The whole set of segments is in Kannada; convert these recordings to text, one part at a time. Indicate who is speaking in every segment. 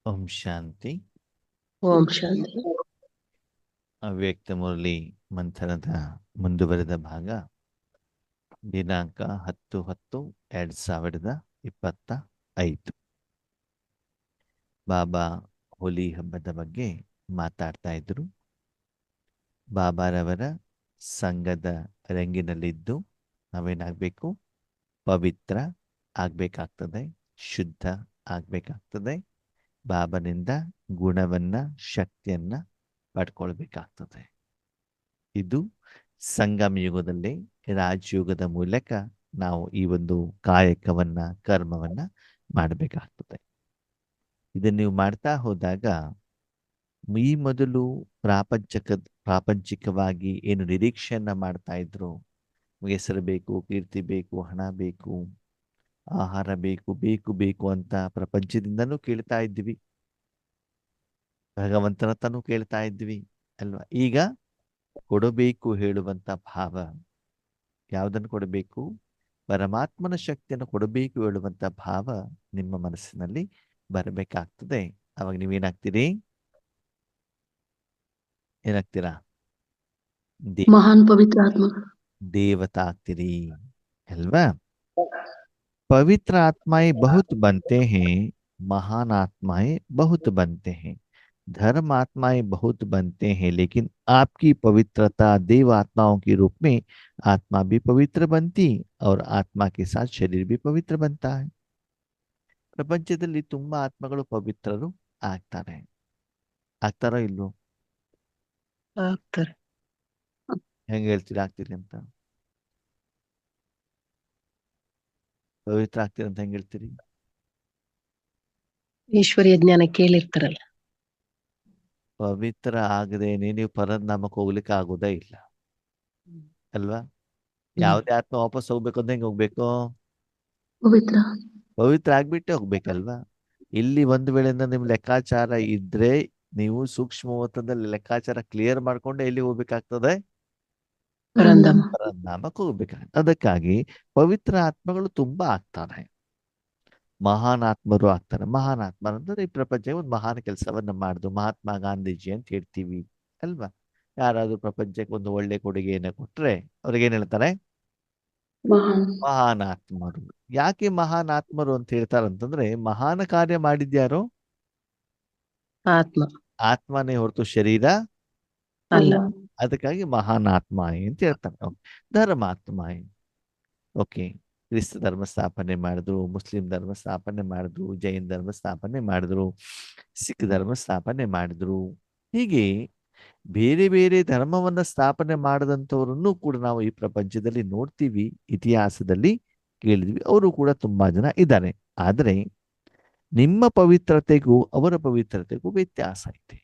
Speaker 1: ಓಂ ಶಾಂತಿ.
Speaker 2: ಓಂ ಶಾಂತಿ.
Speaker 1: ಅವ್ಯಕ್ತ ಮುರಳಿ ಮಂಥನದ ಮುಂದುವರೆದ ಭಾಗ. ದಿನಾಂಕ 10/10/2025. ಬಾಬಾ ಹೋಲಿ ಹಬ್ಬದ ಬಗ್ಗೆ ಮಾತಾಡ್ತಾ ಇದ್ರು. ಬಾಬಾರವರ ಸಂಘದ ರಂಗಿನಲ್ಲಿದ್ದು ನಾವೇನಾಗಬೇಕು? ಪವಿತ್ರ ಆಗ್ಬೇಕಾಗ್ತದೆ, ಶುದ್ಧ ಆಗ್ಬೇಕಾಗ್ತದೆ. ಬಾಬನಿಂದ ಗುಣವನ್ನ, ಶಕ್ತಿಯನ್ನ ಪಡ್ಕೊಳ್ಬೇಕಾಗ್ತದೆ. ಇದು ಸಂಗಮ ಯುಗದಲ್ಲಿ ರಾಜಯುಗದ ಮೂಲಕ ನಾವು ಈ ಒಂದು ಕಾಯಕವನ್ನ, ಕರ್ಮವನ್ನ ಮಾಡಬೇಕಾಗ್ತದೆ. ಇದನ್ನು ನೀವು ಮಾಡ್ತಾ ಹೋದಾಗ ಈ ಮೊದಲು ಪ್ರಾಪಂಚಿಕವಾಗಿ ಏನು ನಿರೀಕ್ಷೆಯನ್ನ ಮಾಡ್ತಾ ಇದ್ರು, ಹೆಸರು ಬೇಕು, ಕೀರ್ತಿ ಬೇಕು, ಹಣ ಬೇಕು, ಆಹಾರ ಬೇಕು, ಬೇಕು ಬೇಕು ಅಂತ ಪ್ರಪಂಚದಿಂದನೂ ಕೇಳ್ತಾ ಇದ್ವಿ, ಭಗವಂತನ ತನೂ ಕೇಳ್ತಾ ಇದ್ವಿ ಅಲ್ವಾ? ಈಗ ಕೊಡಬೇಕು ಹೇಳುವಂತ ಭಾವ. ಯಾವುದನ್ನು ಕೊಡಬೇಕು? ಪರಮಾತ್ಮನ ಶಕ್ತಿಯನ್ನು ಕೊಡಬೇಕು ಹೇಳುವಂತ ಭಾವ ನಿಮ್ಮ ಮನಸ್ಸಿನಲ್ಲಿ ಬರಬೇಕಾಗ್ತದೆ. ಅವಾಗ ನೀವೇನಾಗ್ತೀರಿ? ಏನಾಗ್ತೀರಾ?
Speaker 2: महान पवित्र आत्मा
Speaker 1: देवता ಆಗ್ತೀರಿ ಅಲ್ವಾ? पवित्र आत्माएं बहुत बनते हैं, महान आत्माएं बहुत बनते हैं, धर्म आत्माएं बहुत बनते हैं, लेकिन आपकी पवित्रता देव आत्माओं के रूप में आत्मा भी पवित्र बनती और आत्मा के साथ शरीर भी पवित्र बनता है. ಪ್ರಪಂಚದಲ್ಲಿ ತುಂಬಾ ಆತ್ಮಗಳು ಪವಿತ್ರರು ಆಗ್ತಾರೆ. ಆಗ್ತಾರೋ ಇಲ್ವೋ?
Speaker 2: ಆಗ್ತಾರೆ.
Speaker 1: ಹೆಂಗೆ ಹೇಳ್ತೀರಿ ಆಗ್ತೀರಿ ಅಂತ? ಪವಿತ್ರ ಆಗ್ತೀರಿ ಅಂತ ಹೆಂಗೆ ಹೇಳ್ತೀರಿ?
Speaker 2: ಈಶ್ವರೀಯ ಜ್ಞಾನ ಕೇಳಿರ್ತಾರಲ್ಲ.
Speaker 1: ಪವಿತ್ರ ಆಗದೇನೆ ನೀವು ಪರಧಾಮಕ್ಕೆ ಹೋಗ್ಲಿಕ್ಕೆ ಆಗೋದೇ ಇಲ್ಲ ಅಲ್ವಾ? ಯಾವುದೇ ಆತ್ಮ ವಾಪಸ್ ಹೋಗ್ಬೇಕು ಅಂತ ಹೆಂಗೆ ಹೋಗ್ಬೇಕು?
Speaker 2: ಪವಿತ್ರ
Speaker 1: ಪವಿತ್ರ ಆಗ್ಬಿಟ್ಟೆ ಹೋಗ್ಬೇಕಲ್ವಾ? ಇಲ್ಲಿ ಒಂದು ವೇಳೆಯಿಂದ ನಿಮ್ ಲೆಕ್ಕಾಚಾರ ಇದ್ರೆ ನೀವು ಸೂಕ್ಷ್ಮ ಓತದಲ್ಲಿ ಲೆಕ್ಕಾಚಾರ ಕ್ಲಿಯರ್ ಮಾಡ್ಕೊಂಡೆ ಎಲ್ಲಿ ಹೋಗ್ಬೇಕಾಗ್ತದೆ?
Speaker 2: ಪರಂಧಾಮ.
Speaker 1: ಪರಧಾಮಕ್ಕೆ ಹೋಗ್ಬೇಕಾಗ್ತದೆ. ಅದಕ್ಕಾಗಿ ಪವಿತ್ರ ಆತ್ಮಗಳು ತುಂಬಾ ಆಗ್ತಾರೆ, ಮಹಾನ್ ಆತ್ಮರು ಆಗ್ತಾರೆ. ಮಹಾನ್ ಆತ್ಮ ಅಂದ್ರೆ ಈ ಪ್ರಪಂಚಕ್ಕೆ ಒಂದು ಮಹಾನ್ ಕೆಲಸವನ್ನ ಮಾಡುದು. ಮಹಾತ್ಮ ಗಾಂಧೀಜಿ ಅಂತ ಹೇಳ್ತೀವಿ ಅಲ್ವಾ? ಯಾರಾದ್ರೂ ಪ್ರಪಂಚಕ್ಕೆ ಒಂದು ಒಳ್ಳೆ ಕೊಡುಗೆಯನ್ನ ಕೊಟ್ರೆ ಅವ್ರಿಗೇನ್ ಹೇಳ್ತಾರೆ?
Speaker 2: ಮಹಾನ್
Speaker 1: ಮಹಾನ್ ಆತ್ಮರು. ಯಾಕೆ ಮಹಾನ್ ಆತ್ಮರು ಅಂತ ಹೇಳ್ತಾರಂತಂದ್ರೆ, ಮಹಾನ್ ಕಾರ್ಯ ಮಾಡಿದ್ಯಾರು?
Speaker 2: ಆತ್ಮ
Speaker 1: ಆತ್ಮನೇ ಹೊರತು ಶರೀರ
Speaker 2: ಅಲ್ಲ.
Speaker 1: ಅದಕ್ಕಾಗಿ ಮಹಾನ್ ಆತ್ಮ ಅಂತ ಹೇಳ್ತಾರೆ. ಧರ್ಮಾತ್ಮ. ಓಕೆ, ಕ್ರಿಸ್ತ ಧರ್ಮ ಸ್ಥಾಪನೆ ಮಾಡಿದ್ರು, ಮುಸ್ಲಿಂ ಧರ್ಮ ಸ್ಥಾಪನೆ ಮಾಡಿದ್ರು, ಜೈನ್ ಧರ್ಮ ಸ್ಥಾಪನೆ ಮಾಡಿದ್ರು, ಸಿಖ್ ಧರ್ಮ ಸ್ಥಾಪನೆ ಮಾಡಿದ್ರು. ಹೀಗೆ ಬೇರೆ ಬೇರೆ ಧರ್ಮವನ್ನ ಸ್ಥಾಪನೆ ಮಾಡದಂಥವ್ರನ್ನು ಕೂಡ ನಾವು ಈ ಪ್ರಪಂಚದಲ್ಲಿ ನೋಡ್ತೀವಿ, ಇತಿಹಾಸದಲ್ಲಿ ಕೇಳಿದ್ವಿ. ಅವರು ಕೂಡ ತುಂಬಾ ಜನ ಇದ್ದಾರೆ. ಆದರೆ ನಿಮ್ಮ ಪವಿತ್ರತೆಗೂ ಅವರ ಪವಿತ್ರತೆಗೂ ವ್ಯತ್ಯಾಸ ಇದೆ.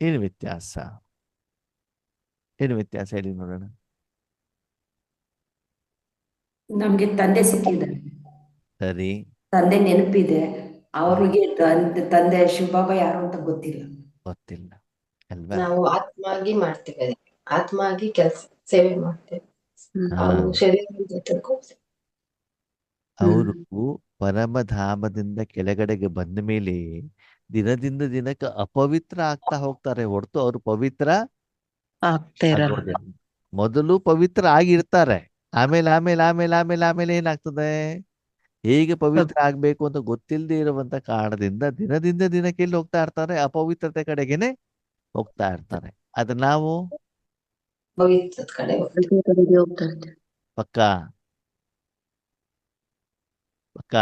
Speaker 1: ಏನು ವ್ಯತ್ಯಾಸ? ಏನು ವ್ಯತ್ಯಾಸ ಹೇಳಿ ನೋಡೋಣ.
Speaker 3: ನಮ್ಗೆ ತಂದೆ ಸಿಕ್ಕಿದ್ದಾರೆ,
Speaker 1: ಸರಿ,
Speaker 3: ತಂದೆ ನೆನಪಿದೆ. ಅವ್ರಿಗೆ ತಂದೆ ಶಿವಬಾಬಾ ಯಾರು ಅಂತ ಗೊತ್ತಿಲ್ಲ.
Speaker 1: ಗೊತ್ತಿಲ್ಲ ಅಲ್ವಾ?
Speaker 4: ನಾವು ಆತ್ಮ ಆಗಿ ಮಾಡ್ತೇವೆ, ಆತ್ಮ ಆಗಿ ಕೆಲಸ ಸೇವೆ ಮಾಡ್ತೇವೆ.
Speaker 1: ಹಾ.
Speaker 4: ಅವ್ರು ಶರೀರದಿಂದ ತಿಳ್ಕೊಂಡು
Speaker 1: ಅವರು ಪರಮಧಾಮದಿಂದ ಕೆಳಗಡೆಗೆ ಬಂದ ಮೇಲೆ ದಿನದಿಂದ ದಿನಕ್ಕೆ ಅಪವಿತ್ರ ಆಗ್ತಾ ಹೋಗ್ತಾರೆ ಹೊರತು ಅವರು ಪವಿತ್ರ
Speaker 2: ಆಗ್ತಾ ಇರಲ್ಲ.
Speaker 1: ಆಗೋದಿಲ್ಲ. ಮೊದಲು ಪವಿತ್ರ ಆಗಿರ್ತಾರೆ, ಆಮೇಲೆ ಆಮೇಲೆ ಆಮೇಲೆ ಆಮೇಲೆ ಆಮೇಲೆ ಏನಾಗ್ತದೆ? ಹೇಗೆ ಪವಿತ್ರ ಆಗ್ಬೇಕು ಅಂತ ಗೊತ್ತಿಲ್ಲದೆ ಇರುವಂತ ಕಾರಣದಿಂದ ದಿನದಿಂದ ದಿನಕ್ಕೆ ಎಲ್ಲಿ ಹೋಗ್ತಾ ಇರ್ತಾರೆ? ಅಪವಿತ್ರತೆ ಕಡೆಗೇನೆ ಹೋಗ್ತಾ ಇರ್ತಾರೆ. ಅದು ನಾವು
Speaker 4: ಪವಿತ್ರದ ಕಡೆ ಹೋಗ್ತೇವೆ.
Speaker 2: ಕಡೆಗೆ ಹೋಗ್ತಾ ಇರ್ತೇವೆ.
Speaker 1: ಪಕ್ಕ ಪಕ್ಕ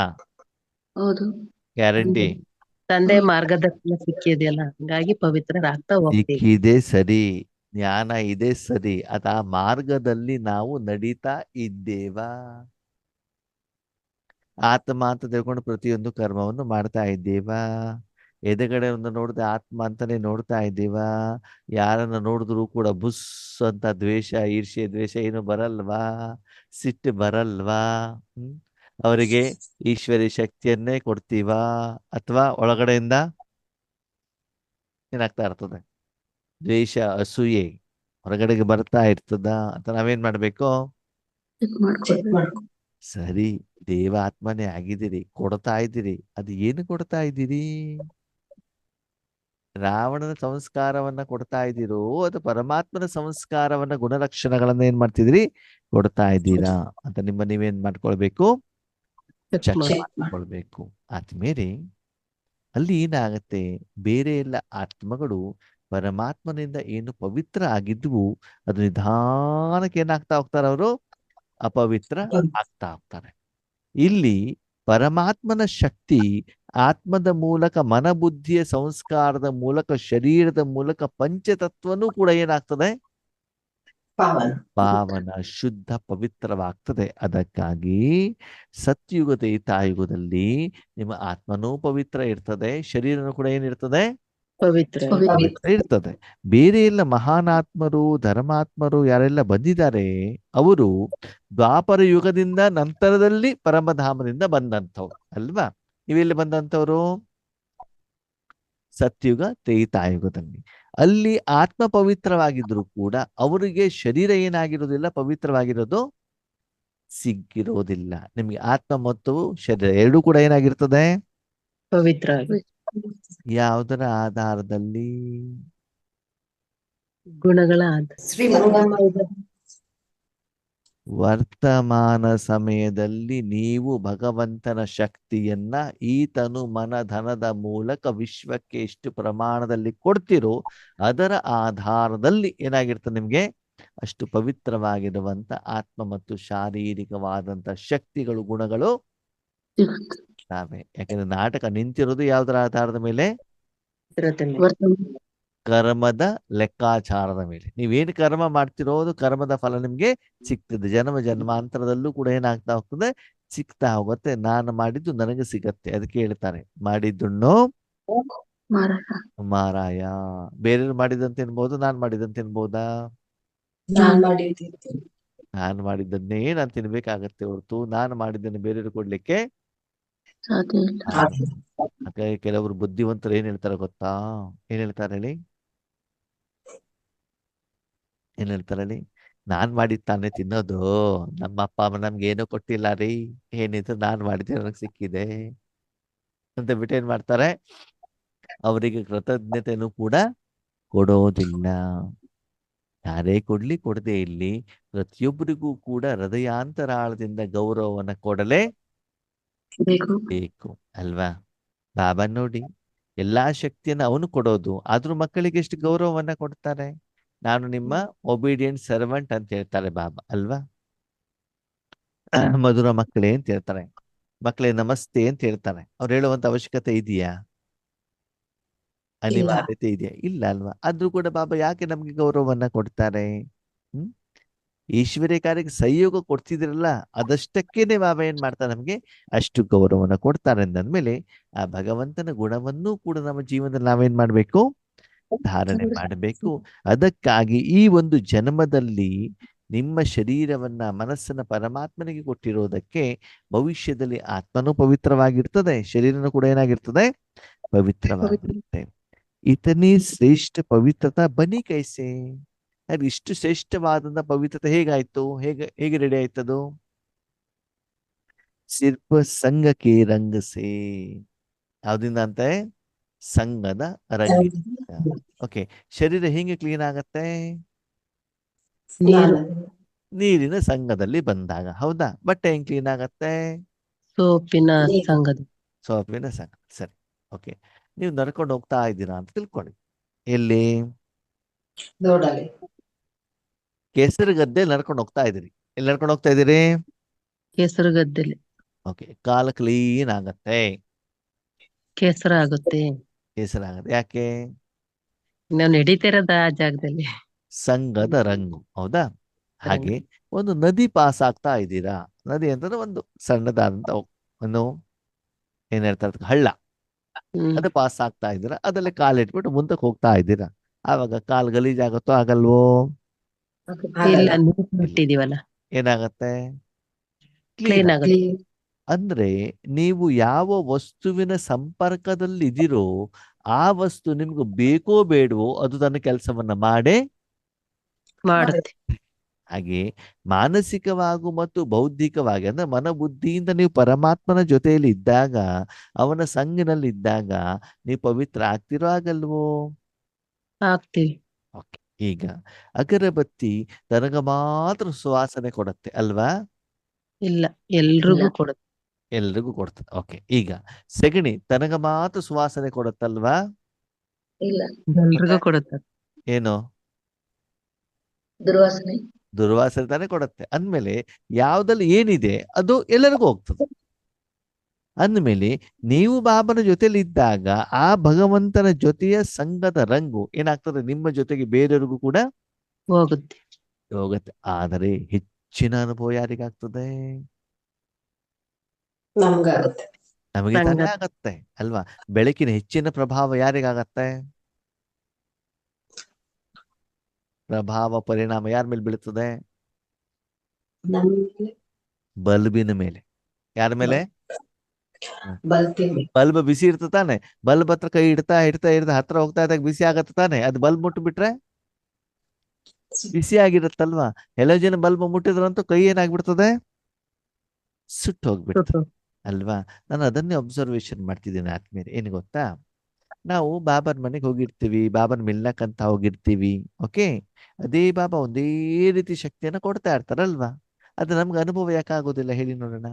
Speaker 2: ಹೌದು.
Speaker 1: ಗ್ಯಾರಂಟಿ
Speaker 2: ತಂದೆ ಮಾರ್ಗದರ್ಶನ ಸಿಕ್ಕಿದೆಯಲ್ಲ, ಹಂಗಾಗಿ ಪವಿತ್ರರಾಗ್ತಾ ಹೋಗ್ತೀವಿ.
Speaker 1: ಸಿಕ್ಕಿದೆ ಸರಿ, ಜ್ಞಾನ ಇದೆ ಸರಿ. ಅದ ಆ ಮಾರ್ಗದಲ್ಲಿ ನಾವು ನಡೀತಾ ಇದ್ದೇವಾ? ಆತ್ಮ ಅಂತ ತಿಳ್ಕೊಂಡು ಪ್ರತಿಯೊಂದು ಕರ್ಮವನ್ನು ಮಾಡ್ತಾ ಇದ್ದೇವಾ? ಎದುರುಗಡೆ ಒಂದು ನೋಡಿದ್ರೆ ಆತ್ಮ ಅಂತಾನೆ ನೋಡ್ತಾ ಇದ್ದೀವಾ? ಯಾರನ್ನ ನೋಡಿದ್ರು ಕೂಡ ಬುಸ್ ಅಂತ ದ್ವೇಷ, ಈರ್ಷ್ಯೆ, ದ್ವೇಷ ಏನು ಬರಲ್ವಾ? ಸಿಟ್ಟು ಬರಲ್ವಾ? ಅವರಿಗೆ ಈಶ್ವರಿ ಶಕ್ತಿಯನ್ನೇ ಕೊಡ್ತೀವಾ? ಅಥವಾ ಒಳಗಡೆಯಿಂದ ಏನಾಗ್ತಾ ಇರ್ತದೆ? ದ್ವೇಷ, ಅಸೂಯೆ ಹೊರಗಡೆಗೆ ಬರ್ತಾ ಇರ್ತದ ಅಂತ ನಾವೇನ್ ಮಾಡ್ಬೇಕು?
Speaker 4: ಚೆಕ್ ಮಾಡ್ಕೊ.
Speaker 1: ಸರಿ, ದೇವಾತ್ಮನೇ ಆಗಿದ್ದೀರಿ, ಕೊಡ್ತಾ ಇದ್ದೀರಿ. ಅದು ಏನು ಕೊಡ್ತಾ ಇದ್ದೀರಿ? ರಾವಣನ ಸಂಸ್ಕಾರವನ್ನ ಕೊಡ್ತಾ ಇದ್ದೀರೋ ಅಥವಾ ಪರಮಾತ್ಮನ ಸಂಸ್ಕಾರವನ್ನ, ಗುಣಲಕ್ಷಣಗಳನ್ನ ಏನ್ ಮಾಡ್ತಿದ್ದೀರಿ? ಕೊಡ್ತಾ ಇದ್ದೀರಾ ಅಂತ ನಿಮ್ಮ ನೀವೇನ್ ಮಾಡ್ಕೊಳ್ಬೇಕು?
Speaker 2: ಚೆಕ್
Speaker 1: ಚೆಕ್
Speaker 2: ಮಾಡಿ.
Speaker 1: ಮಾಡ್ಕೊಳ್ಬೇಕು. ಆದ್ಮೇಲೆ ಅಲ್ಲಿ ಏನಾಗತ್ತೆ, ಬೇರೆ ಎಲ್ಲ ಆತ್ಮಗಳು ಪರಮಾತ್ಮನಿಂದ ಏನು ಪವಿತ್ರ ಆಗಿದ್ವು ಅದು ನಿಧಾನಕ್ಕೆ ಏನಾಗ್ತಾ ಹೋಗ್ತಾರೆ, ಅವರು ಅಪವಿತ್ರ ಆಗ್ತಾ ಹೋಗ್ತಾರೆ. ಇಲ್ಲಿ ಪರಮಾತ್ಮನ ಶಕ್ತಿ ಆತ್ಮದ ಮೂಲಕ, ಮನಬುದ್ಧಿಯ ಸಂಸ್ಕಾರದ ಮೂಲಕ, ಶರೀರದ ಮೂಲಕ ಪಂಚತತ್ವನೂ ಕೂಡ ಏನಾಗ್ತದೆ?
Speaker 4: ಪಾವನ.
Speaker 1: ಪಾವನ, ಶುದ್ಧ, ಪವಿತ್ರವಾಗ್ತದೆ. ಅದಕ್ಕಾಗಿ ಸತ್ಯುಗ ತ್ರೇತಾಯುಗದಲ್ಲಿ ನಿಮ್ಮ ಆತ್ಮನೂ ಪವಿತ್ರ ಇರ್ತದೆ, ಶರೀರನೂ ಕೂಡ ಏನಿರ್ತದೆ?
Speaker 2: ಪವಿತ್ರ
Speaker 1: ಪವಿತ್ರ ಇರ್ತದೆ. ಬೇರೆ ಎಲ್ಲ ಮಹಾನಾತ್ಮರು, ಧರ್ಮಾತ್ಮರು ಯಾರೆಲ್ಲ ಬಂದಿದ್ದಾರೆ ಅವರು ದ್ವಾಪರ ಯುಗದಿಂದ ನಂತರದಲ್ಲಿ ಪರಮಧಾಮದಿಂದ ಬಂದಂಥವ್ರು ಅಲ್ವಾ? ನೀವೆಲ್ಲಿ ಬಂದಂಥವ್ರು? ಸತ್ಯುಗ ತ್ರೇತಾಯುಗದಲ್ಲಿ. ಅಲ್ಲಿ ಆತ್ಮ ಪವಿತ್ರವಾಗಿದ್ರು ಕೂಡ ಅವರಿಗೆ ಶರೀರ ಏನಾಗಿರೋದಿಲ್ಲ, ಪವಿತ್ರವಾಗಿರೋದು ಸಿಕ್ಕಿರೋದಿಲ್ಲ. ನಿಮ್ಗೆ ಆತ್ಮ ಮತ್ತು ಶರೀರ ಎರಡೂ ಕೂಡ ಏನಾಗಿರ್ತದೆ?
Speaker 2: ಪವಿತ್ರ
Speaker 1: ಯಾವುದರ ಆಧಾರದಲ್ಲಿ?
Speaker 2: ಗುಣಗಳ ಆಧಾರ.
Speaker 4: ಸಂಗಮ
Speaker 1: ವರ್ತಮಾನ ಸಮಯದಲ್ಲಿ ನೀವು ಭಗವಂತನ ಶಕ್ತಿಯನ್ನ ಈ ತನು ಮನ ಧನದ ಮೂಲಕ ವಿಶ್ವಕ್ಕೆ ಎಷ್ಟು ಪ್ರಮಾಣದಲ್ಲಿ ಕೊಡ್ತಿರೋ ಅದರ ಆಧಾರದಲ್ಲಿ ಏನಾಗಿರ್ತದೆ ನಿಮ್ಗೆ? ಅಷ್ಟು ಪವಿತ್ರವಾಗಿರುವಂತ ಆತ್ಮ ಮತ್ತು ಶಾರೀರಿಕವಾದಂತ ಶಕ್ತಿಗಳು, ಗುಣಗಳು ಇರ್ತವೆ. ಯಾಕಂದ್ರೆ ನಾಟಕ ನಿಂತಿರೋದು ಯಾವುದರ ಆಧಾರದ ಮೇಲೆ? ಕರ್ಮದ ಲೆಕ್ಕಾಚಾರದ ಮೇಲೆ. ನೀವೇನು ಕರ್ಮ ಮಾಡ್ತಿರೋದು ಕರ್ಮದ ಫಲ ನಿಮ್ಗೆ ಸಿಗ್ತದೆ. ಜನ್ಮ ಜನ್ಮಾಂತರದಲ್ಲೂ ಕೂಡ ಏನಾಗ್ತಾ ಹೋಗ್ತದೆ? ಸಿಗ್ತಾ ಹೋಗುತ್ತೆ. ನಾನು ಮಾಡಿದ್ದು ನನಗೆ ಸಿಗತ್ತೆ. ಅದಕ್ಕೆ ಹೇಳ್ತಾರೆ, ಮಾಡಿದ್ದುಣ್ಣು ಮಾರಾಯ. ಬೇರೆಯವ್ರು ಮಾಡಿದಂತ ತಿನ್ಬೋದು, ನಾನ್ ಮಾಡಿದಂತ ತಿನ್ಬೋದಾ?
Speaker 4: ನಾನ್ ಮಾಡಿದ್ದೀನಿ.
Speaker 1: ನಾನು ಮಾಡಿದ್ದನ್ನೇ ನಾನು ತಿನ್ಬೇಕಾಗತ್ತೆ ಹೊರತು ನಾನು ಮಾಡಿದ್ದನ್ನು ಬೇರೆಯವ್ರು ಕೊಡ್ಲಿಕ್ಕೆ ಆಗಲ್ಲ. ಹಾಗಾಗಿ ಕೆಲವರು ಬುದ್ಧಿವಂತರು ಏನ್ ಹೇಳ್ತಾರೆ ಗೊತ್ತಾ? ಏನ್ ಹೇಳ್ತಾರೆ ಹೇಳಿ? ಏನ್ ಹೇಳ್ತಾರೆ ಹೇಳಿ? ನಾನ್ ಮಾಡಿದ್ ತಾನೇ ತಿನ್ನೋದು, ನಮ್ಮ ಅಪ್ಪ ಅಮ್ಮ ನಮ್ಗೆ ಏನೂ ಕೊಟ್ಟಿಲ್ಲ ರೀ, ಏನಿದ್ರು ನಾನ್ ಮಾಡಿದ್ರೆ ನನಗೆ ಸಿಕ್ಕಿದೆ ಅಂತ ಬಿಟ್ಟು ಏನ್ ಮಾಡ್ತಾರೆ? ಅವರಿಗೆ ಕೃತಜ್ಞತೆನೂ ಕೂಡ ಕೊಡೋದಿಲ್ಲ. ಯಾರೇ ಕೊಡ್ಲಿ ಕೊಡದೆ ಇಲ್ಲಿ ಪ್ರತಿಯೊಬ್ಬರಿಗೂ ಕೂಡ ಹೃದಯಾಂತರಾಳದಿಂದ ಗೌರವವನ್ನ ಕೊಡಲೇ ಬೇಕು ಅಲ್ವಾ? ಬಾಬಾ ನೋಡಿ, ಎಲ್ಲಾ ಶಕ್ತಿಯನ್ನ ಅವನು ಕೊಡೋದು, ಆದ್ರೂ ಮಕ್ಕಳಿಗೆ ಎಷ್ಟು ಗೌರವವನ್ನ ಕೊಡ್ತಾರೆ. ನಾನು ನಿಮ್ಮ ಒಬಿಡಿಯಂಟ್ ಸರ್ವೆಂಟ್ ಅಂತ ಹೇಳ್ತಾರೆ ಬಾಬಾ ಅಲ್ವಾ? ಮಧುರ ಮಕ್ಕಳೇ ಅಂತ ಹೇಳ್ತಾರೆ. ಮಕ್ಕಳೇ ನಮಸ್ತೆ ಅಂತ ಹೇಳ್ತಾರೆ. ಅವ್ರು ಹೇಳುವಂತ ಅವಶ್ಯಕತೆ ಇದೆಯಾ? ಅನಿವಾರ್ಯತೆ ಇದೆಯಾ? ಇಲ್ಲ ಅಲ್ವಾ? ಆದ್ರೂ ಕೂಡ ಬಾಬಾ ಯಾಕೆ ನಮ್ಗೆ ಗೌರವವನ್ನ ಕೊಡ್ತಾರೆ? ಈಶ್ವರ್ಯ ಕಾರ್ಯಕ್ಕೆ ಸಹಯೋಗ ಕೊಡ್ತಿದ್ರಲ್ಲ, ಅದಷ್ಟಕ್ಕೇನೆ ಬಾಬಾ ಏನ್ ಮಾಡ್ತಾರೆ? ನಮ್ಗೆ ಅಷ್ಟು ಗೌರವನ ಕೊಡ್ತಾರೆ. ಅಂದ್ಮೇಲೆ ಆ ಭಗವಂತನ ಗುಣವನ್ನೂ ಕೂಡ ನಮ್ಮ ಜೀವನದಲ್ಲಿ ನಾವೇನ್ ಮಾಡ್ಬೇಕು? ಧಾರಣೆ ಮಾಡಬೇಕು. ಅದಕ್ಕಾಗಿ ಈ ಒಂದು ಜನ್ಮದಲ್ಲಿ ನಿಮ್ಮ ಶರೀರವನ್ನ, ಮನಸ್ಸನ್ನ ಪರಮಾತ್ಮನಿಗೆ ಕೊಟ್ಟಿರೋದಕ್ಕೆ ಭವಿಷ್ಯದಲ್ಲಿ ಆತ್ಮನೂ ಪವಿತ್ರವಾಗಿರ್ತದೆ, ಶರೀರನೂ ಕೂಡ ಏನಾಗಿರ್ತದೆ? ಪವಿತ್ರವಾಗಿರುತ್ತೆ. ಇತನಿ ಶ್ರೇಷ್ಠ ಪವಿತ್ರತಾ ಬನಿ ಕೈಸೆ? ಅದು ಇಷ್ಟು ಶ್ರೇಷ್ಠವಾದಂತ ಪವಿತ್ರತೆ ಹೇಗಾಯ್ತು? ಹೇಗೆ ರೆಡಿ ಆಯ್ತದು? ಸಿರ್ಪ ಸಂಘಕ್ಕೆ ರಂಗಸೆ. ಯಾವ್ದಿಂದ ಅಂತೆ? ಸಂಘದ ರಂಗಿನಿಂದ. ಓಕೆ, ಶರೀರ ಹೆಂಗೆ ಕ್ಲೀನ್ ಆಗತ್ತೆ? ನೀರಿನ ಸಂಘದಲ್ಲಿ ಬಂದಾಗ. ಹೌದಾ? ಬಟ್ಟೆ ಹೆಂಗ್ ಕ್ಲೀನ್ ಆಗತ್ತೆ?
Speaker 2: ಸೋಪಿನ ಸಂಘದ.
Speaker 1: ಸೋಪಿನ ಸಂಘ. ಸರಿ, ಓಕೆ. ನೀವು ನಡ್ಕೊಂಡು ಹೋಗ್ತಾ ಇದ್ದೀರಾ ಅಂತ ತಿಳ್ಕೊಳ್ಳಿ. ಎಲ್ಲಿ?
Speaker 4: ದೊಡ್ಡಲ್ಲಿ
Speaker 1: ಕೇಸರಿ ಗದ್ದೆ ನಡ್ಕೊಂಡು ಹೋಗ್ತಾ ಇದ್ದೀರಿ. ಎಲ್ಲಿ ನಡ್ಕೊಂಡು ಹೋಗ್ತಾ ಇದ್ದೀರಿ?
Speaker 2: ಕೇಸರು ಗದ್ದೆಲಿ
Speaker 1: ಓಕೆ, ಕಾಲು ಕ್ಲೀನ್ ಆಗತ್ತೆ.
Speaker 2: ಕೇಸರ ಆಗುತ್ತೆ.
Speaker 1: ಕೇಸರಿ ಆಗತ್ತೆ. ಯಾಕೆ?
Speaker 2: ನಾವು ನಡೀತಿರೋದ ಆ ಜಾಗದಲ್ಲಿ.
Speaker 1: ಸಂಘದ ರಂಗು. ಹೌದಾ? ಹಾಗೆ ಒಂದು ನದಿ ಪಾಸ್ ಆಗ್ತಾ ಇದ್ದೀರಾ. ನದಿ ಅಂತಂದ್ರೆ ಒಂದು ಸಣ್ಣದಾದಂತ ಒಂದು ಏನ್ ಹೇಳ್ತಾರೆ, ಹಳ್ಳ. ಅದು ಪಾಸ್ ಆಗ್ತಾ ಇದ್ದೀರಾ, ಅದರಲ್ಲಿ ಕಾಲಿಟ್ಬಿಟ್ಟು ಮುಂದಕ್ಕೆ ಹೋಗ್ತಾ ಇದ್ದೀರಾ. ಆವಾಗ ಕಾಲ್ ಗಲೀಜಾಗತ್ತೋ ಆಗಲ್ವೋ?
Speaker 2: ಇಲ್ಲ, ನೀರು ಬಿಟ್ಟಿದೀವಲ್ಲ,
Speaker 1: ಏನಾಗತ್ತೆ?
Speaker 2: ಕ್ಲೀನ್ ಆಗುತ್ತೆ.
Speaker 1: ಅಂದ್ರೆ ನೀವು ಯಾವ ವಸ್ತುವಿನ ಸಂಪರ್ಕದಲ್ಲಿ ಇದೀರೋ ಆ ವಸ್ತು ನಿಮ್ಗೆ ಬೇಕೋ ಬೇಡವೋ ಅದು ತನ್ನ ಕೆಲಸವನ್ನ ಮಾಡೇ
Speaker 2: ಮಾಡುತ್ತೆ.
Speaker 1: ಹಾಗೆ ಮಾನಸಿಕವಾಗೂ ಮತ್ತು ಬೌದ್ಧಿಕವಾಗಿ ಅಂದ್ರೆ ಮನಬುದ್ಧಿಯಿಂದ ನೀವು ಪರಮಾತ್ಮನ ಜೊತೆಯಲ್ಲಿ ಇದ್ದಾಗ, ಅವನ ಸಂಗಿನಲ್ಲಿ ಇದ್ದಾಗ ನೀವು ಪವಿತ್ರ ಆಗ್ತಿರೋ ಆಗಲ್ವೋ?
Speaker 2: ಆಗ್ತೀವಿ.
Speaker 1: ಓಕೆ. ಈಗ ಅಗರಬತ್ತಿ ತನಗ ಮಾತ್ರ ಸುವಾಸನೆ ಕೊಡುತ್ತೆ ಅಲ್ವಾ?
Speaker 2: ಇಲ್ಲ, ಎಲ್ರಿಗೂ
Speaker 3: ಇಲ್ಲ.
Speaker 2: ಕೊಡುತ್ತೆ.
Speaker 1: ಎಲ್ರಿಗೂ ಕೊಡ್ತದೆ. ಓಕೆ. ಈಗ ಸೆಗಣಿ ತನಗ ಮಾತ್ರ ಸುವಾಸನೆ ಕೊಡುತ್ತಲ್ವಾ?
Speaker 3: ಇಲ್ಲ.
Speaker 2: ಎಲ್ರಿಗೂ ಕೊಡುತ್ತೆ.
Speaker 1: ಏನು?
Speaker 3: ದುರ್ವಾಸನೆ.
Speaker 1: ದುರ್ವಾಸನೆ ತಾನೇ ಕೊಡುತ್ತೆ. ಅಂದ್ಮೇಲೆ ಯಾವ್ದಲ್ಲಿ ಏನಿದೆ ಅದು ಎಲ್ಲರಿಗೂ ಹೋಗ್ತದೆ. ಅಂದ್ಮೇಲೆ ನೀವು ಬಾಬನ ಜೊತೆಲಿ ಇದ್ದಾಗ ಆ ಭಗವಂತನ ಜೊತೆಯ ಸಂಘದ ರಂಗು ಏನಾಗ್ತದೆ, ನಿಮ್ಮ ಜೊತೆಗೆ ಬೇರೆಯವ್ರಿಗೂ ಕೂಡ
Speaker 2: ಹೋಗುತ್ತೆ.
Speaker 1: ಹೋಗುತ್ತೆ. ಆದರೆ ಹೆಚ್ಚಿನ ಅನುಭವ ಯಾರಿಗಾಗ್ತದೆ?
Speaker 4: ನಮ್ಗಾಗುತ್ತೆ.
Speaker 1: ನಮಗೆ ತಾನೇ
Speaker 2: ನಂಗ
Speaker 1: ಆಗತ್ತೆ ಅಲ್ವಾ? ಬೆಳಕಿನ ಹೆಚ್ಚಿನ ಪ್ರಭಾವ ಯಾರಿಗಾಗತ್ತೆ? ಪ್ರಭಾವ ಪರಿಣಾಮ ಯಾರ ಮೇಲೆ ಬೀಳ್ತದೆ?
Speaker 4: ನಮ್ಗೆ
Speaker 1: ಬಲ್ಬಿನ ಮೇಲೆ. ಯಾರ ಮೇಲೆ?
Speaker 4: ಬಲ್ತೀವಿ.
Speaker 1: ಬಲ್ಬ್ ಬಿಸಿ ಇರ್ತದೆ ತಾನೆ. ಬಲ್ಬ್ ಹತ್ರ ಕೈ ಇಡ್ತಾ ಇಡ್ತಾ ಇಡ್ತಾ ಹತ್ರ ಹೋಗ್ತಾ ಇದ್ದಾಗ ಬಿಸಿ ಆಗತ್ತೆ ತಾನೆ. ಅದು ಬಲ್ಬ್ ಮುಟ್ಟು ಬಿಟ್ರೆ ಬಿಸಿ ಆಗಿರುತ್ತಲ್ವಾ? ಹೆಲೋಜನ್ ಬಲ್ಬ್ ಮುಟ್ಟಿದ್ರಂತೂ ಕೈ ಏನಾಗ್ಬಿಡ್ತದೆ? ಸುಟ್ಟು ಹೋಗ್ಬಿಡ್ತದೆ ಅಲ್ವಾ? ನಾನು ಅದನ್ನೇ ಅಬ್ಸರ್ವೇಷನ್ ಮಾಡ್ತಿದ್ದೀನಿ ಆತ್ಮೀಯರೇ. ಏನು ಗೊತ್ತಾ, ನಾವು ಬಾಬಾನ ಮನೆಗೆ ಹೋಗಿರ್ತೀವಿ, ಬಾಬನ ಮಿಲ್ನಕ್ಕಂತ ಹೋಗಿರ್ತೀವಿ. ಓಕೆ, ಅದೇ ಬಾಬಾ ಒಂದೇ ರೀತಿ ಶಕ್ತಿಯನ್ನ ಕೊಡ್ತಾ ಇರ್ತಾರಲ್ವಾ? ಅದು ನಮ್ಗೆ ಅನುಭವ ಯಾಕಾಗೋದಿಲ್ಲ ಹೇಳಿ ನೋಡೋಣ?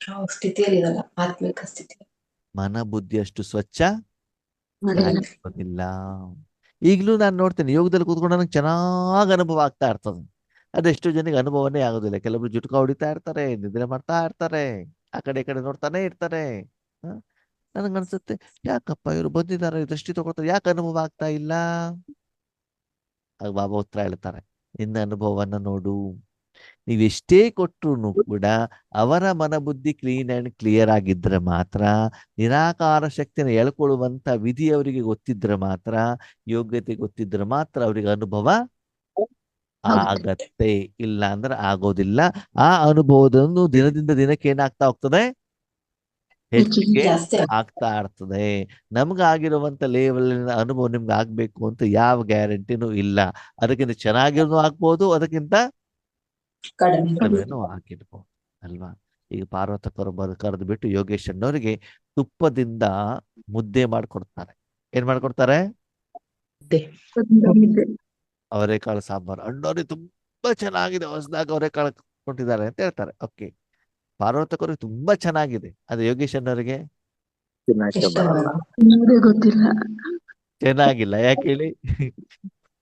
Speaker 4: ನಾವು ಸ್ಥಿತಿಯಲ್ಲಿ ಇರಲ್ಲ, ಆತ್ಮಿಕ ಸ್ಥಿತಿ.
Speaker 1: ಮನ ಬುದ್ಧಿ ಅಷ್ಟು ಸ್ವಚ್ಛ
Speaker 3: ಮಾಡಿಲ್ಲ.
Speaker 1: ಆಗೋದಿಲ್ಲ. ಈಗಲೂ ನಾನು ನೋಡ್ತೇನೆ, ಯೋಗದಲ್ಲಿ ಕೂತ್ಕೊಂಡು ನನಗೆ ಚೆನ್ನಾಗಿ ಅನುಭವ ಆಗ್ತಾ ಇರ್ತದೆ. ಅದೆಷ್ಟೋ ಜನಕ್ಕೆ ಅನುಭವನೇ ಆಗೋದಿಲ್ಲ. ಕೆಲವರು ಜುಟ್ಕ ಹೊಡಿತಾ ಇರ್ತಾರೆ, ನಿದ್ರೆ ಮಾಡ್ತಾ ಇರ್ತಾರೆ, ಆ ಕಡೆ ಈ ಕಡೆ ನೋಡ್ತಾನೆ ಇರ್ತಾರೆ. ನನಗನ್ಸುತ್ತೆ, ಯಾಕಪ್ಪ ಇವರು ಬಂದಿದ್ದಾರೆ ದೃಷ್ಟಿ ತಗೊಳ್ತಾರೆ, ಯಾಕೆ ಅನುಭವ ಆಗ್ತಾ ಇಲ್ಲ? ಆಗ ಬಾಬಾ ಉತ್ತರ ಹೇಳ್ತಾರೆ, ನಿನ್ನ ಅನುಭವವನ್ನ ನೋಡು. ನೀವೆಷ್ಟೇ ಕೊಟ್ಟರು ಕೂಡ ಅವರ ಮನಬುದ್ಧಿ ಕ್ಲೀನ್ ಅಂಡ್ ಕ್ಲಿಯರ್ ಆಗಿದ್ರೆ ಮಾತ್ರ, ನಿರಾಕಾರ ಶಕ್ತಿಯನ್ನು ಎಳ್ಕೊಳ್ಳುವಂತ ವಿಧಿ ಅವರಿಗೆ ಗೊತ್ತಿದ್ರೆ ಮಾತ್ರ, ಯೋಗ್ಯತೆ ಗೊತ್ತಿದ್ರೆ ಮಾತ್ರ ಅವರಿಗೆ ಅನುಭವ ಆಗತ್ತೆ. ಇಲ್ಲ ಅಂದ್ರೆ ಆಗೋದಿಲ್ಲ. ಆ ಅನುಭವವನ್ನು ದಿನದಿಂದ ದಿನಕ್ಕೆ ಏನಾಗ್ತಾ ಹೋಗ್ತದೆ? ಹೆಚ್ಚಿಗೆ
Speaker 4: ಜಾಸ್ತಿ
Speaker 1: ಆಗ್ತಾ ಇರ್ತದೆ. ನಮ್ಗಾಗಿರುವಂತ ಲೆವೆಲಿನ ಅನುಭವ ನಿಮ್ಗೆ ಆಗ್ಬೇಕು ಅಂತ ಯಾವ ಗ್ಯಾರಂಟಿನೂ ಇಲ್ಲ. ಅದಕ್ಕಿಂತ ಚೆನ್ನಾಗಿರೋನು ಆಗ್ಬೋದು, ಅದಕ್ಕಿಂತ
Speaker 4: ಕಡಿಮೆ.
Speaker 1: ಕಡಿಮೆನೂ ಆಗಿರ್ಬೋದು ಅಲ್ವಾ? ಈಗ ಪಾರ್ವತಕರು ಕರೆದು ಬಿಟ್ಟು ಯೋಗೇಶ್ ಅಣ್ಣವರಿಗೆ ತುಪ್ಪದಿಂದ ಮುದ್ದೆ ಮಾಡ್ಕೊಡ್ತಾರೆ. ಏನ್ ಮಾಡ್ಕೊಡ್ತಾರೆ? ಅವರೆಕಾಳು ಸಾಂಬಾರು. ಅಣ್ಣವ್ರಿಗೆ ತುಂಬಾ ಚೆನ್ನಾಗಿದೆ, ಹೊಸದಾಗ ಅವರೆಕಾಳು ಕೊಟ್ಟಿದ್ದಾರೆ ಅಂತ ಹೇಳ್ತಾರೆ. ಓಕೆ, ಪಾರ್ವತಕರಿಗೆ ತುಂಬಾ ಚೆನ್ನಾಗಿದೆ. ಅದು ಯೋಗೇಶ್ ಅಣ್ಣವರಿಗೆ
Speaker 4: ಇಷ್ಟವಲ್ಲ.
Speaker 3: ಗೊತ್ತಿಲ್ಲ.
Speaker 1: ಚೆನ್ನಾಗಿಲ್ಲ. ಯಾಕೆ ಹೇಳಿ?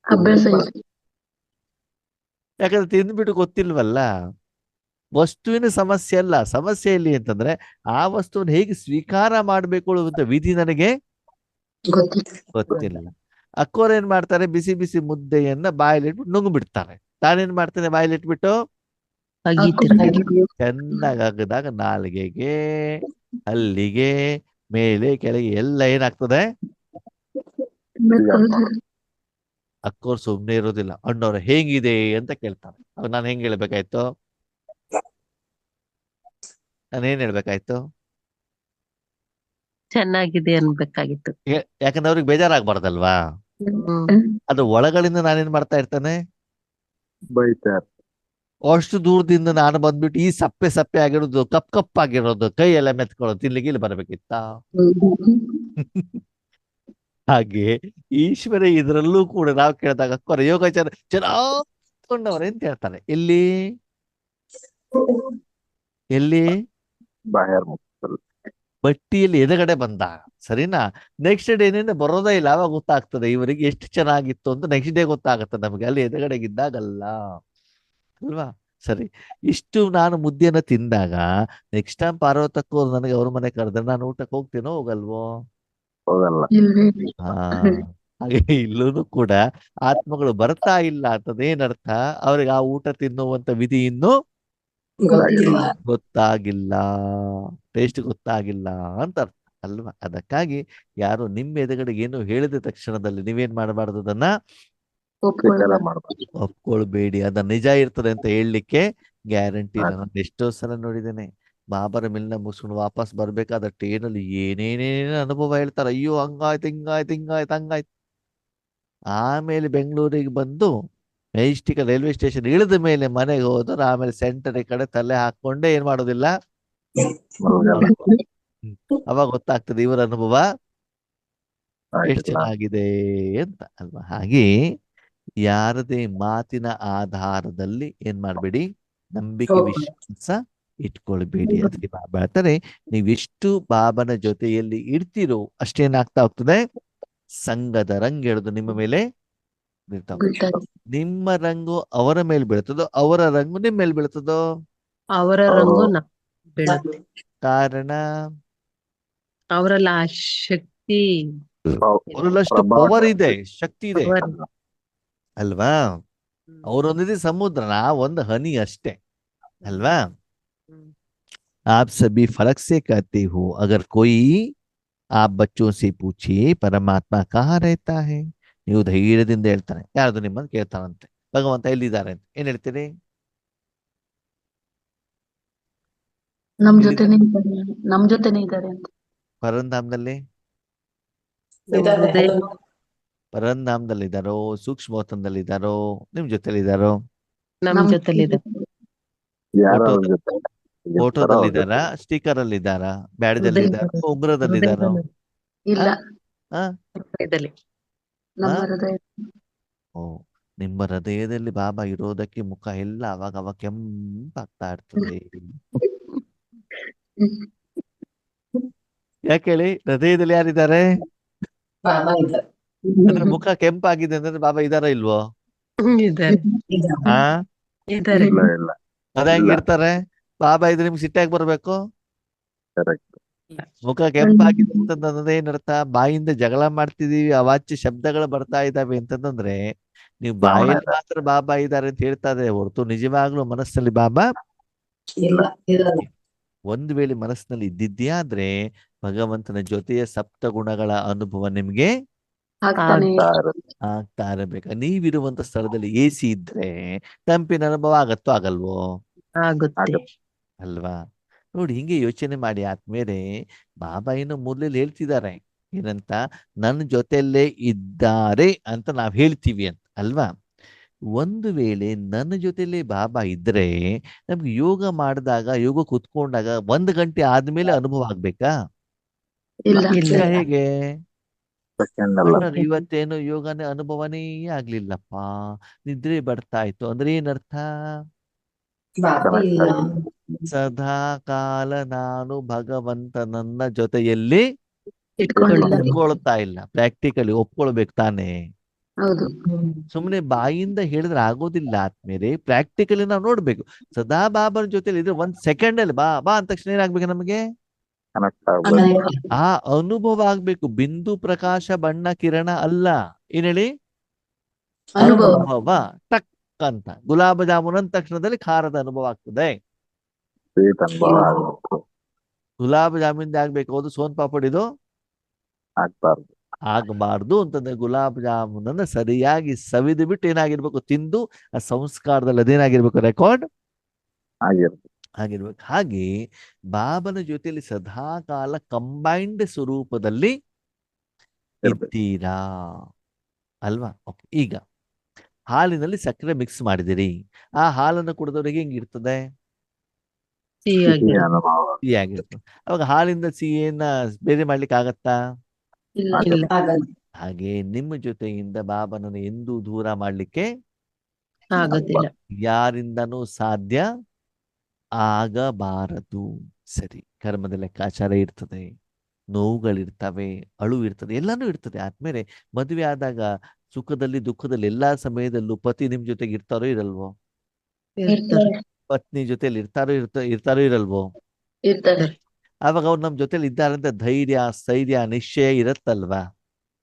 Speaker 3: ಅಭ್ಯಾಸ ಇಲ್ಲ.
Speaker 1: ಯಾಕಂದ್ರೆ ತಿಂದ್ಬಿಟ್ಟು ಗೊತ್ತಿಲ್ವಲ್ಲ. ವಸ್ತುವಿನ ಸಮಸ್ಯೆ ಅಲ್ಲ, ಸಮಸ್ಯೆ ಎಲ್ಲಿ ಅಂತಂದ್ರೆ ಆ ವಸ್ತುವನ್ನು ಹೇಗೆ ಸ್ವೀಕಾರ ಮಾಡ್ಬೇಕು ಅನ್ನುವಂತ ವಿಧಿ ನನಗೆ ಗೊತ್ತಿಲ್ಲ. ಅಕ್ಕೋರ್ ಏನ್ ಮಾಡ್ತಾರೆ, ಬಿಸಿ ಬಿಸಿ ಮುದ್ದೆಯನ್ನ ಬಾಯಲ್ಲಿಟ್ಬಿಟ್ಟು ನುಂಗು ಬಿಡ್ತಾರೆ. ತಾನೇನ್ ಮಾಡ್ತಾನೆ, ಬಾಯಲ್ಲಿಟ್ಬಿಟ್ಟು ಚೆನ್ನಾಗಿ ಆಗದಾಗ ನಾಲಿಗೆಗೆ, ಹಲ್ಲಿಗೆ, ಮೇಲೆ ಕೆಳಗೆ ಎಲ್ಲ ಏನಾಗ್ತದೆ? ಅಕ್ಕೋರ್ ಸುಮ್ನೆ ಇರೋದಿಲ್ಲ. ಅಣ್ಣವ್ರ ಹೇಗಿದೆ ಅಂತ ಕೇಳ್ತಾರೆ. ಅವಾಗ ನಾನು ಹೆಂಗ್ ಹೇಳ್ಬೇಕಾಯ್ತು? ನಾನೇನ್ ಹೇಳ್ಬೇಕಾಯ್ತು?
Speaker 2: ಚೆನ್ನಾಗಿದೆ ಅನ್ಬೇಕಾಗಿತ್ತು.
Speaker 1: ಯಾಕಂದ್ರೆ ಅವ್ರಿಗೆ ಬೇಜಾರಾಗ್ಬಾರ್ದಲ್ವಾ? ಅದು ಒಳಗಳಿಂದ ನಾನೇನ್ ಮಾಡ್ತಾ ಇರ್ತಾನೆ?
Speaker 5: ಬೈತಾರೆ.
Speaker 1: ಅಷ್ಟು ದೂರದಿಂದ ನಾನು ಬಂದ್ಬಿಟ್ಟು ಈ ಸಪ್ಪೆ ಸಪ್ಪೆ ಆಗಿರೋದು, ಕಪ್ಪಾಗಿರೋದು, ಕೈ ಎಲ್ಲ ಮೆತ್ಕೊಳ್ಳೋದು ತಿನ್ಲಿಕ್ಕೆ ಇಲ್ಲಿ ಬರ್ಬೇಕಿತ್ತ? ಹಾಗೆ ಈಶ್ವರ ಇದರಲ್ಲೂ ಕೂಡ ನಾವು ಕೇಳಿದಾಗ ಅಕ್ಕೋರ ಯೋಗಾಚಾರ ಚೆನ್ನಾಗಿ ಅಂತ ಹೇಳ್ತಾರೆ. ಎಲ್ಲಿ ಎಲ್ಲಿ?
Speaker 5: ಬಾಯಾರ
Speaker 1: ಬಟ್ಟಿಯಲ್ಲಿ ಎದುರುಗಡೆ ಬಂದ, ಸರಿನಾ? ನೆಕ್ಸ್ಟ್ ಡೇ ಏನೇನು ಬರೋದೇ ಇಲ್ಲ. ಅವಾಗ ಗೊತ್ತಾಗ್ತದೆ ಇವರಿಗೆ ಎಷ್ಟು ಚೆನ್ನಾಗಿತ್ತು ಅಂತ. ನೆಕ್ಸ್ಟ್ ಡೇ ಗೊತ್ತಾಗುತ್ತೆ ನಮಗೆ, ಅಲ್ಲಿ ಎದುರುಗಡೆಗಿದ್ದಾಗಲ್ಲ ಅಲ್ವಾ? ಸರಿ, ಇಷ್ಟು ನಾನು ಮುದ್ದೆನ ತಿಂದಾಗ ನೆಕ್ಸ್ಟ್ ಟೈಮ್ ಪಾರ್ವತಕ್ಕೂ ನನಗೆ ಅವ್ರ ಮನೆ ಕರೆದ್ರೆ ನಾನು ಊಟಕ್ಕೆ ಹೋಗ್ತೀನೋ ಹೋಗಲ್ವೋ?
Speaker 5: ಹೋಗಲ್ಲ.
Speaker 1: ಹಾ, ಹಾಗೆ ಇಲ್ಲೂ ಕೂಡ ಆತ್ಮಗಳು ಬರ್ತಾ ಇಲ್ಲ ಅಂತದೇನರ್ಥ? ಅವ್ರಿಗೆ ಆ ಊಟ ತಿನ್ನುವಂತ ವಿಧಿ ಇನ್ನೂ ಗೊತ್ತಾಗಿಲ್ಲ, ಟೇಸ್ಟ್ ಗೊತ್ತಾಗಿಲ್ಲ ಅಂತ ಅರ್ಥ ಅಲ್ವಾ? ಅದಕ್ಕಾಗಿ ಯಾರು ನಿಮ್ಮ ಎದುರುಗಡೆಗೆ ಏನು ಹೇಳಿದ ತಕ್ಷಣದಲ್ಲಿ ನೀವೇನ್ ಮಾಡಬಾರ್ದು, ಅದನ್ನ ಒಪ್ಕೊಳ್ಬೇಡಿ. ಅದ ನಿಜ ಇರ್ತದೆ ಅಂತ ಹೇಳಲಿಕ್ಕೆ ಗ್ಯಾರಂಟಿ ಇಲ್ಲ. ನಾನು ಎಷ್ಟೋ ಸಲ ನೋಡಿದ್ದೇನೆ, ಬಾಬರ ಮಿಲ್ನ ಮುಗಿಸ್ಕೊಂಡು ವಾಪಸ್ ಬರ್ಬೇಕಾದ ಟ್ರೈನಲ್ಲಿ ಏನೇನೇನೇನು ಅನುಭವ ಹೇಳ್ತಾರೆ. ಅಯ್ಯೋ ಹಂಗಾಯ್ತು ಹಿಂಗಾಯ್ತು ಹಿಂಗಾಯ್ತು ಹಂಗಾಯ್ತು. ಆಮೇಲೆ ಬೆಂಗಳೂರಿಗೆ ಬಂದು ಮೆಜೆಸ್ಟಿಕ್ ರೈಲ್ವೆ ಸ್ಟೇಷನ್ ಇಳಿದ ಮೇಲೆ ಮನೆಗೆ ಹೋದ್ರು, ಆಮೇಲೆ ಸೆಂಟರ್ ಈ ಕಡೆ ತಲೆ ಹಾಕೊಂಡೆ ಏನ್ ಮಾಡೋದಿಲ್ಲ.
Speaker 5: ಮಲಗಲ್ಲ.
Speaker 1: ಹ್ಮ್. ಅವಾಗ ಗೊತ್ತಾಗ್ತದೆ ಇವರ ಅನುಭವ ಎಷ್ಟು
Speaker 5: ಆಗಿಲ್ಲ.
Speaker 1: ಚೆನ್ನಾಗಿದೆ ಅಂತ ಅಲ್ವಾ. ಹಾಗೆ ಯಾರದೇ ಮಾತಿನ ಆಧಾರದಲ್ಲಿ ಏನ್ ಮಾಡ್ಬೇಡಿ, ನಂಬಿಕೆ
Speaker 4: ಹೋಗ್ಬೇಡಿ.
Speaker 1: ವಿಶ್ವಾಸ ಇಟ್ಕೊಳ್ಬೇಡಿ. ಅದಕ್ಕೆ ಬಾಬಾ ಹೇಳ್ತಾರೆ, ನೀವೆಷ್ಟು ಬಾಬನ ಜೊತೆಯಲ್ಲಿ ಇಡ್ತೀರೋ ಅಷ್ಟೇನಾಗ್ತಾ ಹೋಗ್ತದೆ, ಸಂಘದ ರಂಗ್ ಎಳೆದು ನಿಮ್ಮ ಮೇಲೆ ಬೀಳ್ತಾ ಹೋಗ್ತದೆ.
Speaker 2: ಬೀಳ್ತಾರೆ.
Speaker 1: ನಿಮ್ಮ ರಂಗು ಅವರ ಮೇಲೆ ಬೀಳ್ತದೋ, ಅವರ ರಂಗು ನಿಮ್ಮ ಮೇಲೆ ಬೀಳ್ತದೋ.
Speaker 2: ಅವರ ರಂಗು ಬೀಳುತ್ತೆ.
Speaker 1: ಕಾರಣ
Speaker 2: ಅವರಲ್ಲಿ ಆ ಶಕ್ತಿ
Speaker 1: ಅವರಲ್ಲಷ್ಟು
Speaker 5: ಪ್ರಭಾವ
Speaker 1: ಪವರ್ ಇದೆ, ಶಕ್ತಿ ಇದೆ
Speaker 2: power.
Speaker 1: ಅಲ್ವಾ. ಅವರೊಂದಿದೆ ಸಮುದ್ರ, ಒಂದು ಹನಿ ಅಷ್ಟೇ ಅಲ್ವಾ. आप सभी फर्क से कहते हो, अगर कोई आप बच्चों से पूछे परमात्मा कहाँ रहता है, ನೀವು ಧೈರ್ಯದಿಂದ ಹೇಳ್ತಾನೆ, ಯಾರ್ದು ನಿಮ್ಮನ್ನು ಕೇಳ್ತಾನಂತೆ, ಭಗವಂತ ಎಲ್ಲಿದ್ದಾರೆ ಅಂತ ಏನ್ ಹೇಳ್ತೀರಿ?
Speaker 6: ನಮ್ ಜೊತೆನೇ ಇದ್ದಾರೆ ಅಂತ.
Speaker 1: ಪರಂಧಾಮದಲ್ಲಿ
Speaker 4: ಇದ್ದಾರೆ
Speaker 2: ಹೃದಯ
Speaker 4: ಅಲ್ಲ?
Speaker 1: ಪರಂಧಾಮದಲ್ಲಿ ಇದ್ದಾರೋ, ಸೂಕ್ಷ್ಮೋತ್ತಮದಲ್ಲಿ ಇದ್ದಾರೋ, ನಿಮ್ ಜೊತೆಲಿ ಇದ್ದಾರೋ?
Speaker 2: ನಮ್ ಜೊತೆಲಿದೆ.
Speaker 5: ಯಾರ
Speaker 1: ಫೋಟೋದ-
Speaker 5: ಜೊತೆ
Speaker 1: ಫೋಟೋದಲ್ಲಿ ಇದ್ದಾರಾ, ಸ್ಟಿಕರ್ ಅಲ್ಲಿ ಇದ್ದಾರಾ, ಬ್ಯಾಡದಲ್ಲಿ ಇದ್ದಾರಾ, ಉಂಗುರದಲ್ಲಿ ಇದ್ದಾರೋ?
Speaker 6: ಇಲ್ಲ,
Speaker 1: ಆ?
Speaker 2: ಹೃದಯದಲ್ಲಿ.
Speaker 6: ನಮ್ಮ
Speaker 1: ಆ?
Speaker 6: ಹೃದಯ
Speaker 1: ಓ, ನಿಮ್ಮ ಹೃದಯದಲ್ಲಿ ಬಾಬಾ ಇರೋದಕ್ಕೆ ಮುಖ ಎಲ್ಲ ಅವಾಗ ಅವಾಗ ಕೆಂಪಾಗ್ತಾ ಇರ್ತದೆ. ಯಾಕೆ ಹೇಳಿ, ಹೃದಯದಲ್ಲಿ ಯಾರಿದ್ದಾರೆ?
Speaker 4: ಬಾಬಾ ಇದ್ದಾರೆ.
Speaker 1: ಅಂದ್ರೆ ಮುಖ ಕೆಂಪಾಗಿದೆ ಅಂದ್ರೆ ಬಾಬಾ ಇದಾರ ಇಲ್ವೋ?
Speaker 2: ಇದ್ದಾರೆ.
Speaker 4: ಇದ್ದಾರೆ.
Speaker 1: ಹಾ,
Speaker 2: ಇದ್ದಾರೆ.
Speaker 5: ಇಲ್ಲ ಇಲ್ಲ
Speaker 1: ಅದ ಹೆಂಗಿರ್ತಾರೆ? ಬಾಬಾ ಇದ್ರೆ ನಿಮ್ಗೆ ಸಿಟ್ಟಾಗಿ ಬರ್ಬೇಕು.
Speaker 5: ಕರೆಕ್ಟ್.
Speaker 1: ಮುಖ ಕೆಂಪಾಗಿದೆ ಅಂತಂದ್ರೆ ಏನರ್ಥ? ಬಾಯಿಂದ ಜಗಳ ಮಾಡ್ತಿದೀವಿ, ಅವಾಚ್ಯ ಶಬ್ದಗಳು ಬರ್ತಾ ಇದಾವೆ ಅಂತಂದ್ರೆ ನೀವು ಬಾಯಲ್ಲಿ ಮಾತ್ರ ಬಾಬಾ ಇದ್ದಾರೆ ಅಂತ ಹೇಳ್ತಾ ಇದ್ದಾರೆ ಹೊರತು ನಿಜವಾಗ್ಲೂ ಮನಸ್ಸಲ್ಲಿ ಬಾಬಾ
Speaker 4: ಇಲ್ಲ ಇರಲ್ಲ.
Speaker 1: ಒಂದು ವೇಳೆ ಮನಸ್ಸಿನಲ್ಲಿ ಇದ್ದಿದ್ದೇ ಭಗವಂತನ ಜೊತೆಯ ಸಪ್ತ ಗುಣಗಳ ಅನುಭವ ನಿಮ್ಗೆ
Speaker 6: ಆಗ್ತಾನೆ
Speaker 1: ಆಗ್ತಾ ಇರಬೇಕು. ನೀವಿರುವಂತ ಸ್ಥಳದಲ್ಲಿ AC ಇದ್ರೆ ತಂಪಿನ ಅನುಭವ ಆಗತ್ತೋ ಆಗಲ್ವೋ?
Speaker 2: ಆಗುತ್ತೆ.
Speaker 1: ಅಲ್ವಾ. ನೋಡಿ, ಹಿಂಗೆ ಯೋಚನೆ ಮಾಡಿ ಆದ್ಮೇಲೆ ಬಾಬಾ ಏನು ಮೊದಲಲ್ಲಿ ಹೇಳ್ತಿದ್ದಾರೆ ಏನಂತ, ನನ್ನ ಜೊತೆಯಲ್ಲೇ ಇದ್ದಾರೆ ಅಂತ ನಾವ್ ಹೇಳ್ತೀವಿ ಅಂತ ಅಲ್ವಾ. ಒಂದು ವೇಳೆ ನನ್ನ ಜೊತೆಲಿ ಬಾಬಾ ಇದ್ರೆ ನಮ್ಗೆ ಯೋಗ ಮಾಡಿದಾಗ, ಯೋಗ ಕುತ್ಕೊಂಡಾಗ 1 ಗಂಟೆ ಆದ್ಮೇಲೆ ಅನುಭವ ಆಗ್ಬೇಕಾ?
Speaker 6: ಇಲ್ಲ.
Speaker 2: ಇಲ್ಲ.
Speaker 1: ಹೇಗೆ?
Speaker 5: ಸೆಕೆಂಡ್ ಅಲ್ಲ.
Speaker 1: ಅಣ್ಣವ್ರು ಇವತ್ತೇನು ಯೋಗನೇ ಅನುಭವನೇ ಆಗ್ಲಿಲ್ಲಪ್ಪ, ನಿದ್ರೆ ಬರ್ತಾ ಇತ್ತು ಅಂದ್ರೆ ಏನರ್ಥ?
Speaker 4: ಬಾಬಾ ಇಲ್ಲ.
Speaker 1: ಸದಾ ಕಾಲ ನಾನು ಭಗವಂತ ನನ್ನ ಜೊತೆಯಲ್ಲಿ
Speaker 6: ಇಟ್ಕೊಂಡಿಲ್ಲ.
Speaker 1: ಒಪ್ಕೊಳ್ತಾ ಇಲ್ಲ. ಪ್ರಾಕ್ಟಿಕಲಿ ಒಪ್ಕೊಳ್ಬೇಕು ತಾನೇ.
Speaker 6: ಹೌದು.
Speaker 1: ಸುಮ್ಮನೆ ಬಾಯಿಂದ ಹೇಳಿದ್ರೆ ಆಗೋದಿಲ್ಲ ಆದ್ಮೇಲೆ ಪ್ರಾಕ್ಟಿಕಲಿ ನಾವು ನೋಡ್ಬೇಕು. ಸದಾ ಬಾಬನ ಜೊತೆಲಿ ಇದ್ರೆ 1 ಸೆಕೆಂಡ್ ಅಲ್ಲಿ ಬಾ ಬಾ ಅಂದ ತಕ್ಷಣ ಏನಾಗ್ಬೇಕು ನಮಗೆ?
Speaker 5: ಕನೆಕ್ಟ್ ಆಗ್ಬೇಕು.
Speaker 1: ಆ ಅನುಭವ ಆಗ್ಬೇಕು. ಬಿಂದು ಪ್ರಕಾಶ ಬಣ್ಣ ಕಿರಣ ಅಲ್ಲ. ಏನ್ ಹೇಳಿ?
Speaker 6: ಅನುಭವ.
Speaker 1: ಅನುಭವ. ಟಕ್ ಅಂತ ಗುಲಾಬ್ ಜಾಮೂನ್ ಅಂದ ತಕ್ಷಣದಲ್ಲಿ ಖಾರದ ಅನುಭವ ಆಗ್ತದೆ.
Speaker 5: ಸ್ವೀಟ್ ಅನುಭವ ಆಗ್ಬೇಕು.
Speaker 1: ಗುಲಾಬ್ ಜಾಮೂನ್ ಆಗ್ಬೇಕು, ಅದು ಸೋನ್ ಪಾಪಡಿದು
Speaker 5: ಆಗ್ಬಾರ್ದು.
Speaker 1: ಆಗಬಾರ್ದು ಅಂತಂದ್ರೆ ಗುಲಾಬ್ ಜಾಮೂನ್ ಅನ್ನ ಸರಿಯಾಗಿ ಸವಿದು ಬಿಟ್ಟು ಏನಾಗಿರ್ಬೇಕು, ತಿಂದು ಆ ಸಂಸ್ಕಾರದಲ್ಲಿ ಅದೇನಾಗಿರ್ಬೇಕು, ರೆಕಾರ್ಡ್ ಆಗಿರ್ಬೇಕು. ಹಾಗೆ ಬಾಬನ ಜೊತೆಯಲ್ಲಿ ಸದಾ ಕಾಲ ಕಂಬೈನ್ಡ್ ಸ್ವರೂಪದಲ್ಲಿ ಇದ್ದೀರಾ ಅಲ್ವಾ. ಓಕೆ, ಈಗ ಹಾಲಿನಲ್ಲಿ ಸಕ್ಕರೆ ಮಿಕ್ಸ್ ಮಾಡಿದಿರಿ, ಆ ಹಾಲನ್ನು ಕುಡಿದವರಿಗೆ ಹೆಂಗಿರ್ತದೆ?
Speaker 2: ಸಿಹಿಯಾಗಿ.
Speaker 5: ಅನುಭವ
Speaker 1: ಸಿಹಿಯಾಗಿರ್ತದೆ. ಅವಾಗ ಹಾಲಿಂದ ಸಿಹಿಯನ್ನ ಬೇರೆ ಮಾಡ್ಲಿಕ್ಕೆ ಆಗತ್ತಾ?
Speaker 6: ಇಲ್ಲ.
Speaker 2: ಇಲ್ಲ.
Speaker 4: ಆಗಲ್ಲ.
Speaker 1: ಹಾಗೆ ನಿಮ್ಮ ಜೊತೆಯಿಂದ ಬಾಬನನ್ನು ಎಂದೂ ದೂರ ಮಾಡ್ಲಿಕ್ಕೆ
Speaker 2: ಆಗೋದಿಲ್ಲ.
Speaker 1: ಯಾರಿಂದನೂ ಸಾಧ್ಯ ಆಗಬಾರದು. ಸರಿ, ಕರ್ಮದ ಲೆಕ್ಕಾಚಾರ ಇರ್ತದೆ, ನೋವುಗಳಿರ್ತವೆ, ಅಳು ಇರ್ತದೆ, ಎಲ್ಲಾನು ಇರ್ತದೆ. ಆದ್ಮೇಲೆ ಮದುವೆ ಆದಾಗ ಸುಖದಲ್ಲಿ ದುಃಖದಲ್ಲಿ ಎಲ್ಲಾ ಸಮಯದಲ್ಲೂ ಪತಿ ನಿಮ್ ಜೊತೆಗೆ ಇರ್ತಾರೋ ಇರಲ್ವೋ?
Speaker 2: ಇರ್ತಾರೆ.
Speaker 1: ಪತ್ನಿ ಜೊತೆಲಿ ಇರ್ತಾರೋ ಇರಲ್ವೋ?
Speaker 6: ಇರ್ತಾರೆ.
Speaker 1: ಆವಾಗ ಅವ್ರು ನಮ್ ಜೊತೆಲಿ ಇದ್ದಾರೆ ಅಂತ ಧೈರ್ಯ, ಸ್ಥೈರ್ಯ, ನಿಶ್ಚಯ ಇರತ್ತಲ್ವಾ?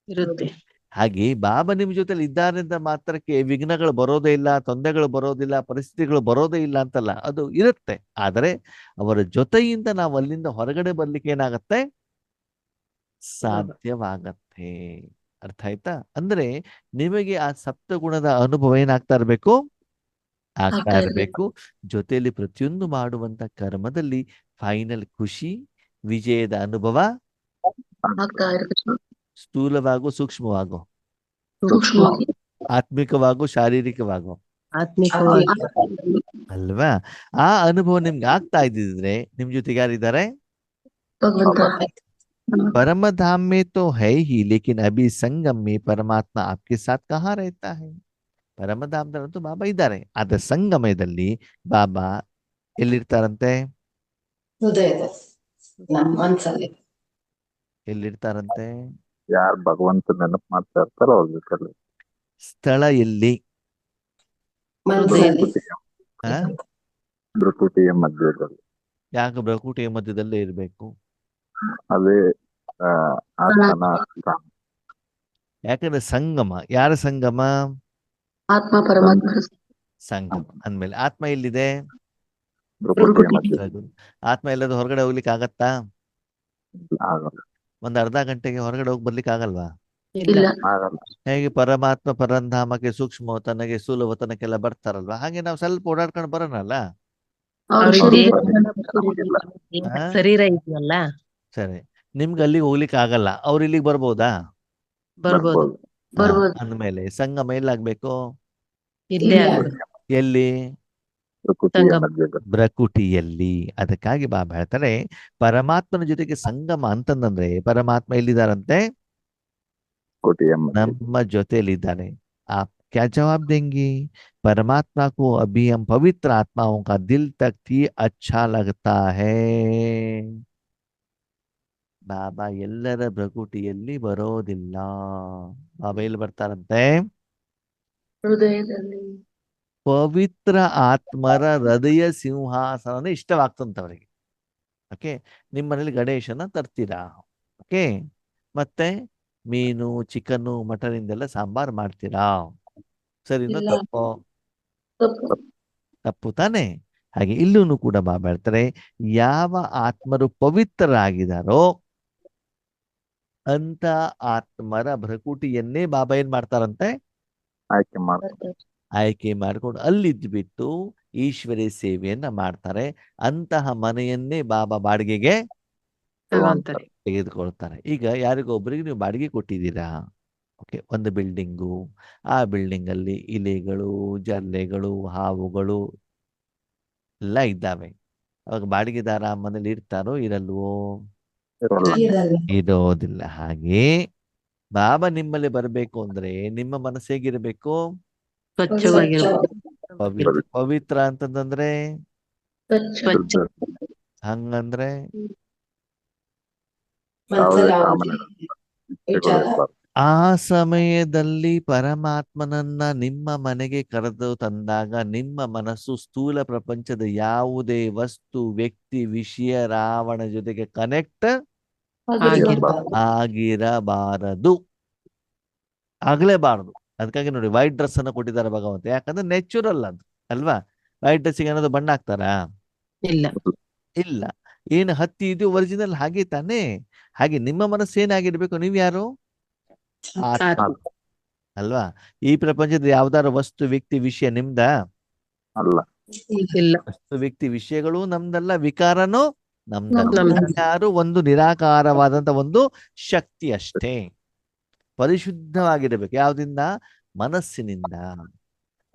Speaker 2: ಇರುತ್ತೆ.
Speaker 1: ಹಾಗೆ ಬಾಬಾ ನಿಮ್ ಜೊತೆಲಿ ಇದ್ದಾರೆ ಅಂತ ಮಾತ್ರಕ್ಕೆ ವಿಘ್ನಗಳು ಬರೋದೇ ಇಲ್ಲ, ತೊಂದರೆಗಳು ಬರೋದಿಲ್ಲ, ಪರಿಸ್ಥಿತಿಗಳು ಬರೋದೇ ಇಲ್ಲ ಅಂತಲ್ಲ, ಅದು ಇರುತ್ತೆ. ಆದರೆ ಅವರ ಜೊತೆಯಿಂದ ನಾವು ಅಲ್ಲಿಂದ ಹೊರಗಡೆ ಬರ್ಲಿಕ್ಕೆ ಏನಾಗತ್ತೆ? ಸಾಧ್ಯವಾಗತ್ತೆ. ಅರ್ಥ ಆಯ್ತಾ? ಅಂದ್ರೆ ನಿಮಗೆ ಆ ಸಪ್ತಗುಣದ ಅನುಭವ ಏನಾಗ್ತಾ ಇರ್ಬೇಕು? ಆಗ್ತಾ ಇರ್ಬೇಕು. ಜೊತೆಯಲ್ಲಿ ಪ್ರತಿಯೊಂದು ಮಾಡುವಂತ ಕರ್ಮದಲ್ಲಿ ಫೈನಲ್ ಖುಷಿ, ವಿಜಯದ ಅನುಭವ
Speaker 6: ಆಗ್ತಾ ಇರ್ಬೇಕು.
Speaker 1: ಸ್ಥೂಲವಾಗೋ ಸೂಕ್ಷ್ಮವಾಗೋ,
Speaker 6: ಸೂಕ್ಷ್ಮವಾಗಿ.
Speaker 1: ಆತ್ಮಿಕವಾಗೋ ಶಾರೀರಿಕವಾಗೋ,
Speaker 2: ಆತ್ಮಿಕವಾಗಿ
Speaker 1: ಅಲ್ವಾ? ಆ ಅನುಭವ ನಿಮ್ಗೆ ಆಗ್ತಾ ಇದ್ದಿದ್ರೆ ನಿಮ್ ಜೊತೆಗೆ ಯಾರಿದ್ದಾರೆ?
Speaker 6: भगवंता
Speaker 1: परम धाम में तो है ही, लेकिन अभी संगम में परमात्मा आपके साथ कहाँ रहता है? ಪರಮಧಾಮದಲ್ಲಂತೂ ಬಾಬಾ ಇದ್ದಾರೆ, ಆದ್ರೆ ಸಂಗಮಯದಲ್ಲಿ ಬಾಬಾ ಎಲ್ಲಿರ್ತಾರಂತೆ?
Speaker 4: ಹೃದಯದಲ್ಲಿ ನಮ್ಮ ಮನ್ಸಲ್ಲಿ
Speaker 1: ಎಲ್ಲಿರ್ತಾರಂತೆ?
Speaker 5: ಯಾರು ಭಗವಂತ ನೆನಪು ಮಾಡ್ತಾ ಇರ್ತಾರೋ ಅವ್ರ ಜೊತೆಲಿ.
Speaker 1: ಸ್ಥಳ ಎಲ್ಲಿ?
Speaker 4: ಮನಸ್ಸಲ್ಲಿ
Speaker 1: ಆ?
Speaker 5: ಭ್ರುಕುಟಿಯ ಮಧ್ಯದಲ್ಲಿ.
Speaker 1: ಯಾಕೆ ಬ್ರಕುಟಿಯ ಮಧ್ಯದಲ್ಲೇ ಇರ್ಬೇಕು?
Speaker 5: ಅದೇ ಆತ್ಮನ ಸ್ಥಾನ.
Speaker 1: ಯಾಕಂದ್ರೆ ಸಂಗಮ, ಯಾರ ಸಂಗಮ?
Speaker 6: आत्मा परमात्मा
Speaker 1: ಸಂಗಮ ಅಂದ್ಮೇಲೆ ಆತ್ಮ ಎಲ್ಲಿದೆ?
Speaker 5: ಭ್ರುಕುಟಿಯ ಮಧ್ಯದಲ್ಲಿ
Speaker 1: ಆತ್ಮ ಎಲ್ಲದ ಹೊರಗಡೆ ಹೋಗ್ಲಿಕ್ಕೆ ಆಗತ್ತಾ?
Speaker 5: ಆಗಲ್ಲ.
Speaker 1: ಒಂದ್ ಅರ್ಧ ಗಂಟೆಗೆ ಹೊರಗಡೆ ಹೋಗಿ ಬರ್ಲಿಕ್ಕೆ ಆಗಲ್ವಾ?
Speaker 2: ಇಲ್ಲ
Speaker 6: ಇಲ್ಲ
Speaker 5: ಆಗಲ್ಲ.
Speaker 1: ಹೇಗೆ ಪರಮಾತ್ಮ ಪರಂಧಾಮಕ್ಕೆ ಸೂಕ್ಷ್ಮ ವತನಕ್ಕೆ ಸ್ಥೂಲ ವತನಕ್ಕೆಲ್ಲ ಬರ್ತಾರಲ್ವಾ, ಹಾಗೆ ನಾವು ಸ್ವಲ್ಪ ಓಡಾಡ್ಕೊಂಡು ಬರೋಣಲ್ಲ.
Speaker 6: और
Speaker 2: ಅವ್ರಿಗೆ
Speaker 6: शरीर
Speaker 5: ನಮಗಿಲ್ಲ.
Speaker 1: ಹಾ?
Speaker 2: ಶರೀರ ಇದೆಯಲ್ಲ,
Speaker 1: ಸರಿ, ನಿಮ್ಗೆ ಅಲ್ಲಿಗೆ ಹೋಗ್ಲಿಕ್ಕೆ ಆಗಲ್ಲ, ಅವ್ರು ಇಲ್ಲಿಗೆ ಬರ್ಬೋದಾ?
Speaker 2: ಬರ್ಬೋದು.
Speaker 5: ಬರ್ಬೋದು.
Speaker 6: ಬರ್ಬೋದು.
Speaker 1: ಅಂದ್ಮೇಲೆ ಸಂಗಮ ಎಲ್ಲಾಗ್ಬೇಕು?
Speaker 2: ಇಲ್ಲೇ ಆಗ್ಬೇಕು.
Speaker 1: ಎಲ್ಲಿ?
Speaker 5: ಭ್ರುಕುಟಿಯ
Speaker 2: ಸಂಗಮ.
Speaker 5: ಮಧ್ಯದಲ್ಲಿ.
Speaker 1: ಬ್ರಕುಟಿಯಲ್ಲಿ. ಅದಕ್ಕಾಗಿ ಬಾಬಾ ಹೇಳ್ತಾರೆ ಪರಮಾತ್ಮನ ಜೊತೆಗೆ ಸಂಗಮ ಅಂತಂದ್ರೆ ಪರಮಾತ್ಮ ಎಲ್ಲಿದ್ದಾರಂತೆ?
Speaker 5: ಭ್ರುಕುಟಿಯ ಮಧ್ಯದಲ್ಲಿ.
Speaker 1: ನಮ್ಮ ಜೊತೆಲಿದ್ದಾರೆ. आप क्या जवाब देंगे? परमात्मा को अभी हम पवित्र आत्माओं का दिल तक ही अच्छा लगता है. ಬಾಬಾ ಎಲ್ಲರ ಬ್ರಕುಟಿಯಲ್ಲಿ ಬರೋದಿಲ್ಲ. ಬಾಬಾ ಎಲ್ಲಿ ಬರ್ತಾರಂತೆ?
Speaker 6: ಹೃದಯದಲ್ಲಿ
Speaker 1: ಪವಿತ್ರ ಆತ್ಮರ ಹೃದಯ ಸಿಂಹಾಸನ ಇಷ್ಟವಾಗ್ತಂತ ಅವರಿಗೆ. ಓಕೆ, ನಿಮ್ಮ ಮನೇಲಿ ಗಣೇಶನ ತರ್ತೀರಾ, ಓಕೆ, ಮತ್ತೆ ಮೀನು ಚಿಕನ್ನು ಮಟನ್ ಇಂದೆಲ್ಲ ಸಾಂಬಾರ್ ಮಾಡ್ತೀರಾ, ಸರಿನಾ
Speaker 6: ಇಲ್ಲ.
Speaker 1: ತಪ್ಪೋ?
Speaker 6: ತಪ್ಪು
Speaker 1: ತಪ್ಪು ತಾನೆ? ಹಾಗೆ ಇಲ್ಲೂ ಕೂಡ ಬಾಬಾ ಹೇಳ್ತಾರೆ ಯಾವ ಆತ್ಮರು ಪವಿತ್ರರಾಗಿದಾರೋ ಅಂತ ಆತ್ಮರ ಭ್ರಕುಟಿಯನ್ನೇ ಬಾಬಾ ಏನ್ ಮಾಡ್ತಾರಂತೆ?
Speaker 5: ಆಯ್ಕೆ ಮಾಡ್ತಾರೆ.
Speaker 1: ಆಯ್ಕೆ ಮಾಡ್ಕೊಂಡು ಅಲ್ಲಿದ್ದು ಬಿಟ್ಟು ಈಶ್ವರಿ ಸೇವೆಯನ್ನ ಮಾಡ್ತಾರೆ. ಅಂತಹ ಮನೆಯನ್ನೇ ಬಾಬಾ ಬಾಡಿಗೆಗೆ
Speaker 2: ತಗೊಂತಾರೆ.
Speaker 1: ತೆಗೆದುಕೊಳ್ತಾರೆ. ಈಗ ಯಾರಿಗೊಬ್ಬರಿಗೆ ನೀವು ಬಾಡಿಗೆ ಕೊಟ್ಟಿದ್ದೀರಾ, ಓಕೆ, ಒಂದು ಬಿಲ್ಡಿಂಗು, ಆ ಬಿಲ್ಡಿಂಗ್ ಅಲ್ಲಿ ಇಲೆಗಳು, ಜಲ್ಲೆಗಳು, ಹಾವುಗಳು ಎಲ್ಲ ಇದ್ದಾವೆ. ಅವಾಗ ಬಾಡಿಗೆದಾರ ಆ ಮನೇಲಿ ಇರ್ತಾರೋ ಇರಲ್ವೋ?
Speaker 5: ಇರೋಲ್ಲ.
Speaker 1: ಇರೋದಿಲ್ಲ. ಹಾಗೆ ಬಾಬಾ ನಿಮ್ಮಲ್ಲಿ ಬರಬೇಕು ಅಂದ್ರೆ ನಿಮ್ಮ ಮನಸ್ಸು ಹೇಗಿರ್ಬೇಕು?
Speaker 2: ಸ್ವಚ್ಛವಾಗಿರ್ಬೇಕು.
Speaker 1: ಪವಿತ್ರ ಅಂತಂದ್ರೆ
Speaker 6: ಸ್ವಚ್ಛ
Speaker 1: ಹಂಗಂದ್ರೆ
Speaker 4: ಮನಸ್ಸಲ್ಲಿ
Speaker 5: ಯಾವುದೇ
Speaker 4: ಯಾವುದೇ
Speaker 5: ಕಾಮನೆ
Speaker 4: ವಿಚಾರ
Speaker 5: ಇರ್ಬಾರ್ದು.
Speaker 1: ಆ ಸಮಯದಲ್ಲಿ ಪರಮಾತ್ಮನನ್ನ ನಿಮ್ಮ ಮನೆಗೆ ಕರೆದು ತಂದಾಗ ನಿಮ್ಮ ಮನಸ್ಸು ಸ್ಥೂಲ ಪ್ರಪಂಚದ ಯಾವುದೇ ವಸ್ತು, ವ್ಯಕ್ತಿ, ವಿಷಯ, ರಾವಣ ಜೊತೆಗೆ ಕನೆಕ್ಟ್
Speaker 5: ಇರ್ಬಾರ್ದು.
Speaker 1: ಆಗಿರಬಾರದು, ಆಗ್ಲೇಬಾರದು. ಅದಕ್ಕಾಗಿ ನೋಡಿ ವೈಟ್ ಡ್ರೆಸ್ ಅನ್ನ ಕೊಟ್ಟಿದ್ದಾರೆ ಭಗವಂತ, ಯಾಕಂದ್ರೆ ನ್ಯಾಚುರಲ್ ಅದು ಅಲ್ವಾ? ವೈಟ್ ಡ್ರೆಸ್ಸಿಗೆ ಏನಾದ್ರು ಬಣ್ಣ ಹಾಕ್ತಾರಾ?
Speaker 2: ಇಲ್ಲ.
Speaker 1: ಇಲ್ಲ. ಏನು ಹತ್ತಿ ಇದು ಒರಿಜಿನಲ್ ಹಾಗೆ ತಾನೇ? ಹಾಗೆ ನಿಮ್ಮ ಮನಸ್ಸು ಏನಾಗಿರ್ಬೇಕು? ನೀವು ಯಾರು? ಆತ್ಮ ಅಲ್ವಾ? ಈ ಪ್ರಪಂಚದ ಯಾವ್ದಾರು ವಸ್ತು, ವ್ಯಕ್ತಿ, ವಿಷಯ ನಿಮ್ದ?
Speaker 5: ಅಲ್ಲ.
Speaker 2: ಇಲ್ಲ.
Speaker 1: ವಸ್ತು, ವ್ಯಕ್ತಿ, ವಿಷಯಗಳು ನಮ್ದಲ್ಲ, ವಿಕಾರನು ನಮ್ದಲ್ಲ.
Speaker 2: ನಮ್ದು.
Speaker 1: ಯಾರು ಒಂದು ನಿರಾಕಾರವಾದಂತ ಒಂದು ಶಕ್ತಿ ಅಷ್ಟೇ. ಪರಿಶುದ್ಧವಾಗಿರ್ಬೇಕು. ಯಾವ್ದಿಂದ? ಮನಸ್ಸಿನಿಂದ.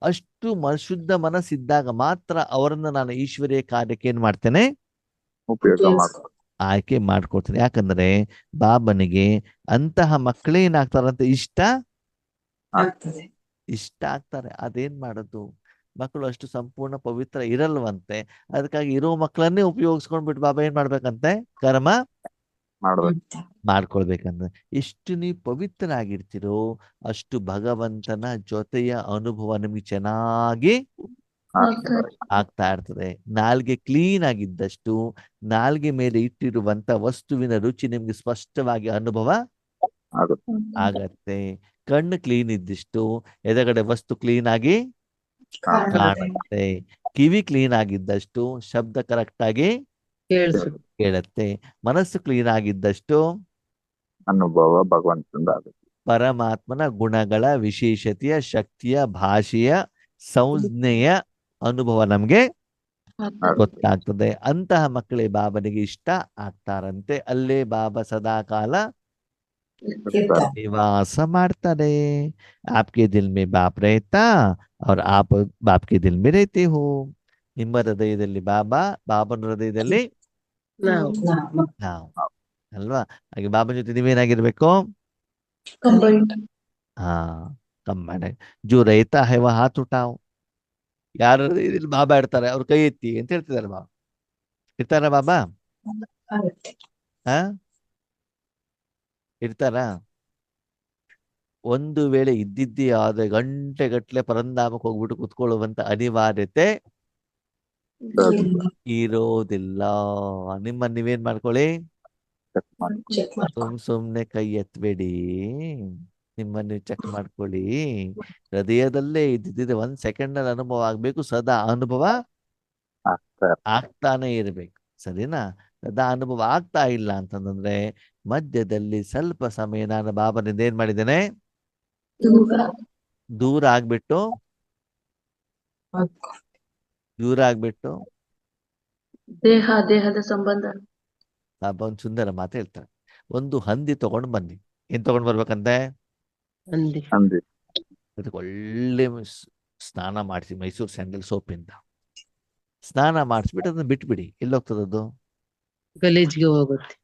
Speaker 1: ಅಷ್ಟು ಶುದ್ಧ ಮನಸ್ಸಿದ್ದಾಗ ಮಾತ್ರ ಅವರನ್ನ ನಾನು ಈಶ್ವರೀಯ ಕಾರ್ಯಕ್ಕೆ ಏನ್ ಮಾಡ್ತೇನೆ?
Speaker 5: ಉಪಯೋಗ ಮಾಡ್ತಾರೆ.
Speaker 1: ಆಯ್ಕೆ ಮಾಡ್ಕೊಡ್ತೇನೆ. ಯಾಕಂದ್ರೆ ಬಾಬನಿಗೆ ಅಂತಹ ಮಕ್ಕಳೇ ಏನಾಗ್ತಾರಂತ ಇಷ್ಟ
Speaker 4: ಆಗ್ತದೆ.
Speaker 1: ಆಗ್ತಾರೆ. ಅದೇನ್ ಮಾಡೋದು? ಮಕ್ಕಳು ಅಷ್ಟು ಸಂಪೂರ್ಣ ಪವಿತ್ರ ಇರಲ್ವಂತೆ. ಅದಕ್ಕಾಗಿ ಇರೋ ಮಕ್ಕಳನ್ನೇ ಉಪಯೋಗಿಸ್ಕೊಂಡ್ಬಿಟ್ಟು ಬಾಬಾ ಏನ್ ಮಾಡ್ಬೇಕಂತೆ? ಕರ್ಮ
Speaker 5: ಮಾಡ್ಬೇಕು.
Speaker 1: ಮಾಡ್ಕೊಳ್ಬೇಕಂದ್ರೆ ಎಷ್ಟು ನೀವು ಪವಿತ್ರ ಆಗಿರ್ತೀರೋ ಅಷ್ಟು ಭಗವಂತನ ಜೊತೆಯ ಅನುಭವ ನಿಮ್ಗೆ ಚೆನ್ನಾಗಿ ಆಗ್ತಾ ಇರ್ತದೆ. ನಾಲ್ಗೆ ಕ್ಲೀನ್ ಆಗಿದ್ದಷ್ಟು ನಾಲ್ಗೆ ಮೇಲೆ ಇಟ್ಟಿರುವಂತ ವಸ್ತುವಿನ ರುಚಿ ನಿಮ್ಗೆ ಸ್ಪಷ್ಟವಾಗಿ ಅನುಭವ
Speaker 5: ಆಗುತ್ತೆ.
Speaker 1: ಆಗತ್ತೆ. ಕಣ್ಣು ಕ್ಲೀನ್ ಇದ್ದಿಷ್ಟು ಎದುರುಗಡೆ ವಸ್ತು ಕ್ಲೀನ್ ಆಗಿ ಕಾಣುತ್ತೆ. ಕಿವಿ ಕ್ಲೀನ್ ಆಗಿದ್ದಷ್ಟು ಶಬ್ದ ಕರೆಕ್ಟ್ ಆಗಿ ಕೇಳುತ್ತೆ. ಮನಸ್ಸು ಕ್ಲೀನ್ ಆಗಿದ್ದಷ್ಟು
Speaker 5: ಅನುಭವ ಭಗವಂತನಿಂದ ಆಗುತ್ತೆ.
Speaker 1: ಪರಮಾತ್ಮನ ಗುಣಗಳ, ವಿಶೇಷತೆಯ, ಶಕ್ತಿಯ, ಭಾಷೆಯ, ಸಂಜ್ಞೆಯ ಅನುಭವ ನಮ್ಗೆ ಗೊತ್ತಾಗ್ತದೆ. ಅಂತಹ ಮಕ್ಕಳೇ ಬಾಬನಿಗೆ ಇಷ್ಟ ಆಗ್ತಾರಂತೆ. ಅಲ್ಲೇ ಬಾಬಾ ಸದಾ ಕಾಲ
Speaker 4: ಇರ್ತಾರೆ.
Speaker 1: निवास ಮಾಡ್ತಾರೆ. आपके दिल में बाप रहता और आप बाप के दिल में रहते हो. ನಿಮ್ಮ ಹೃದಯದಲ್ಲಿ ಬಾಬಾ, ಬಾಬನ ಹೃದಯದಲ್ಲಿ
Speaker 2: ನಾವು
Speaker 4: ನಾವು
Speaker 1: ನಾವು ಅಲ್ವಾ? ಹಾಗೆ ಬಾಬನ ಜೊತೆ ನೀವೇನಾಗಿರ್ಬೇಕು?
Speaker 6: ಕಂಬೈಂಡ್
Speaker 1: ಹಾ, ಕಂಬೈಂಡ್. ಜೋ ರೈತಾ ಹೈ ವಹ ಹಾತ್ ಉಠಾವ್. ಯಾರ ಹೃದಯದಲ್ಲಿ ಬಾಬಾ ಇರ್ತಾರೆ ಅವ್ರ ಕೈ ಎತ್ತಿ ಅಂತ ಹೇಳ್ತಿದ್ದಾರೆ ಬಾಬಾ. ಇರ್ತಾರ ಬಾಬಾ?
Speaker 4: ಆಗುತ್ತೆ.
Speaker 1: ಹಾ, ಇರ್ತಾರ? ಒಂದು ವೇಳೆ ಇದ್ದಿದ್ದೇ ಆದ್ರೆ ಗಂಟೆಗಟ್ಲೆ ಪರಂಧಾಮಕ್ಕೆ ಹೋಗ್ಬಿಟ್ಟು ಕುತ್ಕೊಳ್ಳುವಂತ ಅನಿವಾರ್ಯತೆ ಇರೋದಿಲ್ಲ. ನಿಮ್ಮನ್ನ ನೀವೇನ್ ಮಾಡ್ಕೊಳ್ಳಿ,
Speaker 5: ಚೆಕ್ ಮಾಡಿ.
Speaker 4: ಚೆಕ್ ಮಾಡ್ಕೊ.
Speaker 1: ಸುಮ್ನೆ ಕೈ ಎತ್ತಬೇಡಿ. ನಿಮ್ಮನ್ನ ನೀವು ಚೆಕ್ ಮಾಡ್ಕೊಳ್ಳಿ. ಹೃದಯದಲ್ಲೇ ಇದ್ದಿದ್ದೆ 1 ಸೆಕೆಂಡ್ ಅಲ್ಲಿ ಅನುಭವ ಆಗ್ಬೇಕು. ಸದಾ ಅನುಭವ
Speaker 5: ಆಗ್ತಾರೆ.
Speaker 1: ಆಗ್ತಾನೆ ಇರ್ಬೇಕು. ಸರಿನಾ? ಸದಾ ಅನುಭವ ಆಗ್ತಾ ಇಲ್ಲ ಅಂತಂದ್ರೆ ಮಧ್ಯದಲ್ಲಿ ಸ್ವಲ್ಪ ಸಮಯ ನಾನು ಬಾಬನಿಂದ ಏನ್ ಮಾಡಿದ್ದೇನೆ,
Speaker 6: ದೂರ
Speaker 1: ದೂರ ಆಗ್ಬಿಟ್ಟು
Speaker 4: ಮಾಡ್ಕೊ.
Speaker 1: ದೂರ ಆಗ್ಬಿಟ್ಟು
Speaker 6: ದೇಹದ ಸಂಬಂಧ
Speaker 1: ಬಾಬಾ ಒಂದು ಸುಂದರ ಮಾತು ಹೇಳ್ತಾರೆ. ಒಂದು ಹಂದಿ ತಗೊಂಡು ಬನ್ನಿ. ಏನ್ ತಗೊಂಡ್ ಬರ್ಬೇಕಂತೆ?
Speaker 2: ಅಂದಿ
Speaker 5: ಅಂದಿ
Speaker 1: ಅದಕ್ಕೆ ಒಳ್ಳೆ ಸ್ನಾನ ಮಾಡಿಸಿ ಮೈಸೂರು ಸ್ಯಾಂಡಲ್ ಸೋಪಿಂದ ಸ್ನಾನ ಮಾಡಿಸ್ಬಿಟ್ಟು ಅದನ್ನ ಬಿಟ್ಬಿಡಿ. ಎಲ್ಲಿ ಹೋಗ್ತದದು?
Speaker 2: ಗಲೀಜ್ಗೆ ಹೋಗುತ್ತೆ.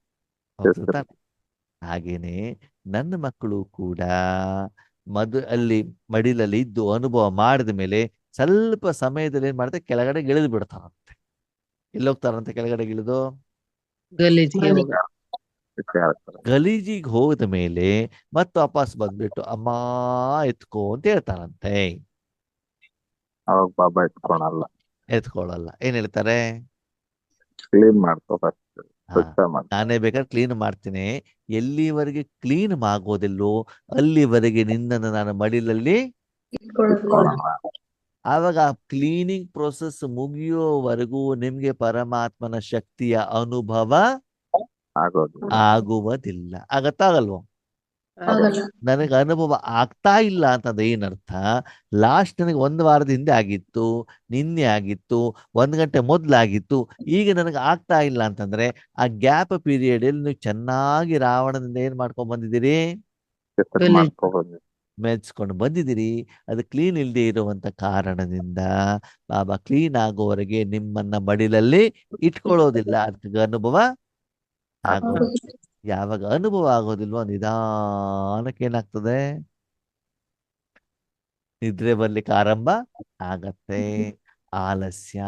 Speaker 1: ಹೋಗ್ತದ ತಾನೆ? ಹಾಗೇನೆ ನನ್ನ ಮಕ್ಕಳು ಕೂಡ ಅಲ್ಲಿ ಮಡಿಲಲ್ಲಿ ಇದ್ದು ಅನುಭವ ಮಾಡಿದ ಮೇಲೆ ಸ್ವಲ್ಪ ಸಮಯದಲ್ಲಿ ಏನ್ ಮಾಡ್ತಾರೆ, ಕೆಳಗಡೆ ಇಳಿದು ಬಿಡ್ತಾರಂತೆ. ಎಲ್ಲಿ ಹೋಗ್ತಾರಂತೆ ಕೆಳಗಡೆ ಇಳಿದು?
Speaker 2: ಗಲೀಜ್ಗೆ ಹೋಗುತ್ತೆ.
Speaker 5: ಶಿಕ್ಷೆ ಆಗ್ತಾರೆ.
Speaker 1: ಗಲೀಜಿಗೆ ಹೋದ ಮೇಲೆ ಮತ್ತೆ ವಾಪಸ್ ಬಂದ್ಬಿಟ್ಟು ಅಮ್ಮ ಎತ್ಕೋ ಅಂತ ಹೇಳ್ತಾರಂತೆ.
Speaker 5: ಅವಾಗ ಬಾಬಾ ಇಟ್ಕೊಳಲ್ಲ,
Speaker 1: ಎತ್ಕೊಳ್ಳಲ್ಲ. ಏನ್ ಹೇಳ್ತಾರೆ?
Speaker 5: ಕ್ಲೀನ್ ಮಾಡ್ಕೋ ಫಸ್ಟ್,
Speaker 1: ಹಾ,
Speaker 5: ಸ್ವಚ್ಛ ಮಾಡ್ಕೊ.
Speaker 1: ನಾನೇ ಬೇಕಾದ್ರೆ ಕ್ಲೀನ್ ಮಾಡ್ತೀನಿ. ಎಲ್ಲಿವರೆಗೆ ಕ್ಲೀನ್ ಆಗೋದಿಲ್ಲೋ ಅಲ್ಲಿವರೆಗೆ ನಿನ್ನನ್ನು ನಾನು ಮಡಿಲಲ್ಲಿ
Speaker 6: ಇಟ್ಕೊಳ್ಳೋದಿಲ್ಲ.
Speaker 5: ಇಟ್ಕೊಳಲ್ಲ.
Speaker 1: ಆವಾಗ ಆ ಕ್ಲೀನಿಂಗ್ ಪ್ರೊಸೆಸ್ ಮುಗಿಯೋವರೆಗೂ ನಿಮ್ಗೆ ಪರಮಾತ್ಮನ ಶಕ್ತಿಯ ಅನುಭವ
Speaker 5: ಆಗೋದಿಲ್ಲ.
Speaker 1: ಆಗುವುದಿಲ್ಲ. ಆಗತ್ತಾಗಲ್ವೋ?
Speaker 6: ಆಗಲ್ಲ.
Speaker 1: ನನಗೆ ಅನುಭವ ಆಗ್ತಾ ಇಲ್ಲ ಅಂತಂದ್ರೆ ಏನರ್ಥ? ಲಾಸ್ಟ್ ನನಗೆ 1 ವಾರದ ಹಿಂದೆ ಆಗಿತ್ತು, ನಿನ್ನೆ ಆಗಿತ್ತು, 1 ಗಂಟೆ ಮೊದ್ಲಾಗಿತ್ತು, ಈಗ ನನಗೆ ಆಗ್ತಾ ಇಲ್ಲ ಅಂತಂದ್ರೆ ಆ ಗ್ಯಾಪ್ ಪೀರಿಯಡ್ ಅಲ್ಲಿ ನೀವು ಚೆನ್ನಾಗಿ ರಾವಣದಿಂದ ಏನ್ ಮಾಡ್ಕೊಂಡ್ ಬಂದಿದ್ದೀರಿ?
Speaker 5: ಹೆಸರು
Speaker 2: ಗಲೀಜ್
Speaker 5: ಮಾಡ್ಕೋಬೋದು.
Speaker 1: ಮೆಚ್ಕೊಂಡು ಬಂದಿದ್ದೀರಿ. ಅದು ಕ್ಲೀನ್ ಇಲ್ಲದೆ ಇರುವಂತ ಕಾರಣದಿಂದ ಬಾಬಾ ಕ್ಲೀನ್ ಆಗೋವರೆಗೆ ನಿಮ್ಮನ್ನ ಮಡಿಲಲ್ಲಿ ಇಟ್ಕೊಳ್ಳೋದಿಲ್ಲ. ಅದಕ್ಕೆ ಅನುಭವ ಆಗೋದಿಲ್ಲ. ಯಾವಾಗ ಅನುಭವ ಆಗೋದಿಲ್ವೋ ನಿಧಾನಕ್ಕೆ ಏನಾಗ್ತದೆ, ನಿದ್ರೆ ಬರ್ಲಿಕ್ಕೆ ಆರಂಭ ಆಗತ್ತೆ. ಆಲಸ್ಯ,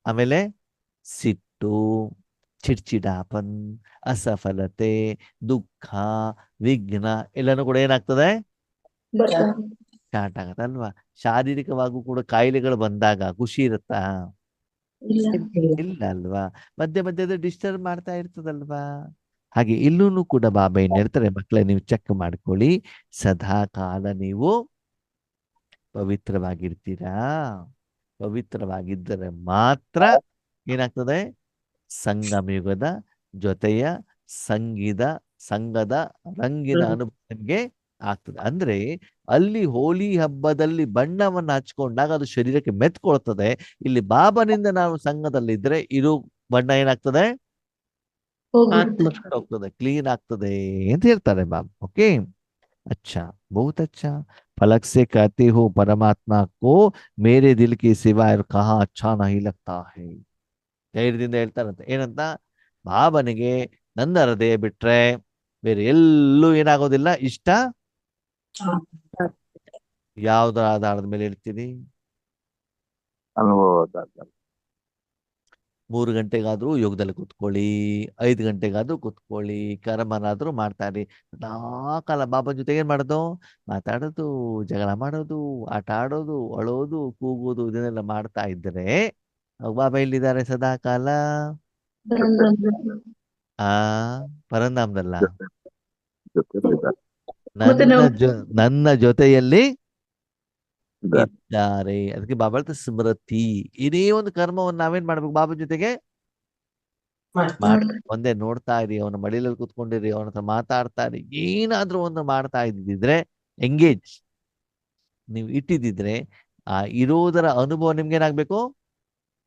Speaker 1: ಆಮೇಲೆ ಸಿಟ್ಟು, ಚಿಡ್ಚಿಡಾಪನ್, ಅಸಫಲತೆ, ದುಃಖ, ವಿಘ್ನ ಎಲ್ಲಾನು ಕೂಡ ಏನಾಗ್ತದೆ,
Speaker 6: ಬರ್ತಾ
Speaker 1: ಸ್ಟಾರ್ಟ್ ಆಗತ್ತೆ ಅಲ್ವಾ? ಶಾರೀರಿಕವಾಗೂ ಕೂಡ ಕಾಯಿಲೆಗಳು ಬಂದಾಗ ಖುಷಿ ಇರುತ್ತಾ?
Speaker 6: ಇಲ್ಲ.
Speaker 1: ಇಲ್ಲ ಅಲ್ವಾ? ಮಧ್ಯೆ ಮಧ್ಯದ ಡಿಸ್ಟರ್ಬ್ ಮಾಡ್ತಾ ಇರ್ತದಲ್ವಾ? ಹಾಗೆ ಇಲ್ಲೂ ಕೂಡ ಬಾಬಾ ಏನ್ ಹೇಳ್ತಾರೆ, ಮಕ್ಕಳೇ ನೀವು ಚೆಕ್ ಮಾಡ್ಕೊಳ್ಳಿ. ಸದಾ ಕಾಲ ನೀವು ಪವಿತ್ರವಾಗಿರ್ತೀರಾ. ಪವಿತ್ರವಾಗಿದ್ದರೆ ಮಾತ್ರ ಏನಾಗ್ತದೆ, ಸಂಗಮ ಯುಗದ ಜೊತೆಯ ಸಂಘದ ರಂಗಿನ ಅನುಭವ ನಿಮ್ಗೆ ಆಗ್ತದೆ. ಅಂದ್ರೆ ಅಲ್ಲಿ ಹೋಳಿ ಹಬ್ಬದಲ್ಲಿ ಬಣ್ಣವನ್ನು ಹಚ್ಕೊಂಡಾಗ ಅದು ಶರೀರಕ್ಕೆ ಮೆತ್ಕೊಳ್ತದೆ. ಇಲ್ಲಿ ಬಾಬನಿಂದ ನಾವು ಸಂಘದಲ್ಲಿದ್ರೆ ಇರೋ ಬಣ್ಣ ಏನಾಗ್ತದೆ,
Speaker 6: ಹೋಗ್ಬಿಡುತ್ತೆ.
Speaker 2: ಆತ್ಮ
Speaker 1: ಹೋಗ್ತದೆ, ಕ್ಲೀನ್ ಆಗ್ತದೆ ಅಂತ ಹೇಳ್ತಾರೆ ಬಾಬಾ. ಓಕೆ, अच्छा, बहुत अच्छा. फलक से कहते हो परमात्मा को मेरे दिल के सिवाय और कहाँ अच्छा नहीं लगता है. ಧೈರ್ಯದಿಂದ ಹೇಳ್ತಾರಂತೆ. ಏನಂತ? ಬಾಬನಿಗೆ ನನ್ನ ಹೃದಯ ಬಿಟ್ರೆ ಬೇರೆ ಎಲ್ಲೂ ಏನಾಗೋದಿಲ್ಲ ಇಷ್ಟ. ಯಾವ್ದರ ಆಧಾರದ ಮೇಲೆ ಹೇಳ್ತೀನಿ?
Speaker 5: ಅನುಭವದಾಗ
Speaker 1: 3 ಗಂಟೆಗಾದ್ರೂ ಯೋಗದಲ್ಲಿ ಕೂತ್ಕೊಳ್ಳಿ, 5 ಗಂಟೆಗಾದ್ರೂ ಕೂತ್ಕೊಳ್ಳಿ, ಕರ್ಮನಾದ್ರೂ ಮಾಡ್ತಾರಿ. ಕಾಲ ಬಾಬಾ ಜೊತೆಗೆ ಏನ್ ಮಾಡೋದು? ಮಾತಾಡೋದು, ಜಗಳ ಮಾಡೋದು, ಆಟ ಆಡೋದು, ಅಳೋದು, ಕೂಗೋದು, ಇದನ್ನೆಲ್ಲ ಮಾಡ್ತಾ ಇದ್ರೆ ಬಾಬಾ ಎಲ್ಲಿದ್ದಾರೆ ಸದಾ ಕಾಲ? ಆ ಪರಂಧಾಮದಲ್ಲ,
Speaker 5: ಜೊತೆಲಿದ್ದಾರೆ.
Speaker 6: ಮತ್ತೆ ನಾವು
Speaker 1: ನನ್ನ ಜೊತೆಯಲ್ಲಿ
Speaker 5: ಇದ್ದಾರೆ.
Speaker 1: ಇದ್ದಾರೆ. ಅದಕ್ಕೆ ಬಾಬಾ ಹೇಳ್ತಾರೆ ಸ್ಮೃತಿ. ಇದೇ ಒಂದು ಕರ್ಮವನ್ನು ನಾವೇನ್ ಮಾಡ್ಬೇಕು? ಬಾಬಾ ಜೊತೆಗೆ ಒಂದೇ ನೋಡ್ತಾ ಇರಿ, ಅವನ ಮಡಿಲಲ್ಲಿ ಕೂತ್ಕೊಂಡಿರಿ, ಅವನ ಹತ್ರ ಮಾತಾಡ್ತಾ ಇರಿ. ಏನಾದ್ರೂ ಒಂದು ಮಾಡ್ತಾ ಇದ್ದಿದ್ರೆ ಎಂಗೇಜ್ ನೀವು ಇಟ್ಟಿದ್ದಿದ್ರೆ ಆ ಇರೋದರ ಅನುಭವ ನಿಮ್ಗೇನಾಗ್ಬೇಕು?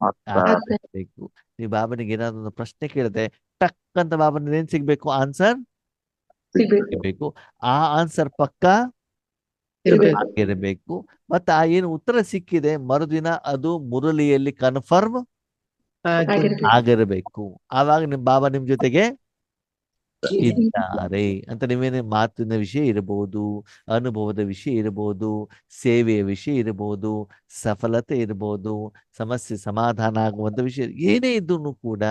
Speaker 5: ಮತ್ತೆ
Speaker 1: ಆಗ್ಬೇಕು. ನೀವು ಬಾಬನಿಗೆ ಏನಾದ್ರು ಒಂದು ಪ್ರಶ್ನೆ ಕೇಳಿದ್ರೆ ಟಕ್ ಅಂತ ಬಾಬನಿಗೆ ಏನ್ ಸಿಗ್ಬೇಕು? ಆನ್ಸರ್
Speaker 6: ಸಿಗ್ಬೇಕು.
Speaker 1: ಇರ್ಬೇಕು. ಆ ಆನ್ಸರ್ ಪಕ್ಕ
Speaker 2: ಇರ್ಬೇಕು.
Speaker 1: ಆಗಿರಬೇಕು. ಮತ್ತೆ ಆ ಏನು ಉತ್ತರ ಸಿಕ್ಕಿದೆ ಮರುದಿನ ಅದು ಮುರಳಿಯಲ್ಲಿ ಕನ್ಫರ್ಮ್
Speaker 2: ಹಾಗೆ
Speaker 6: ಆಗಿರ್ಬೇಕು.
Speaker 1: ಆಗಿರಬೇಕು. ಆವಾಗ ನಿಮ್ ಬಾಬಾ ನಿಮ್ ಜೊತೆಗೆ ಇದ್ದಾರೆ ಅಂತ. ನೀವೇನೇ ಮಾತಿನ ವಿಷಯ ಇರಬಹುದು, ಅನುಭವದ ವಿಷಯ ಇರಬಹುದು, ಸೇವೆಯ ವಿಷಯ ಇರಬಹುದು, ಸಫಲತೆ ಇರಬಹುದು, ಸಮಸ್ಯೆ ಸಮಾಧಾನ ಆಗುವಂತ ವಿಷಯ ಏನೇ ಇದ್ರೂ ಕೂಡ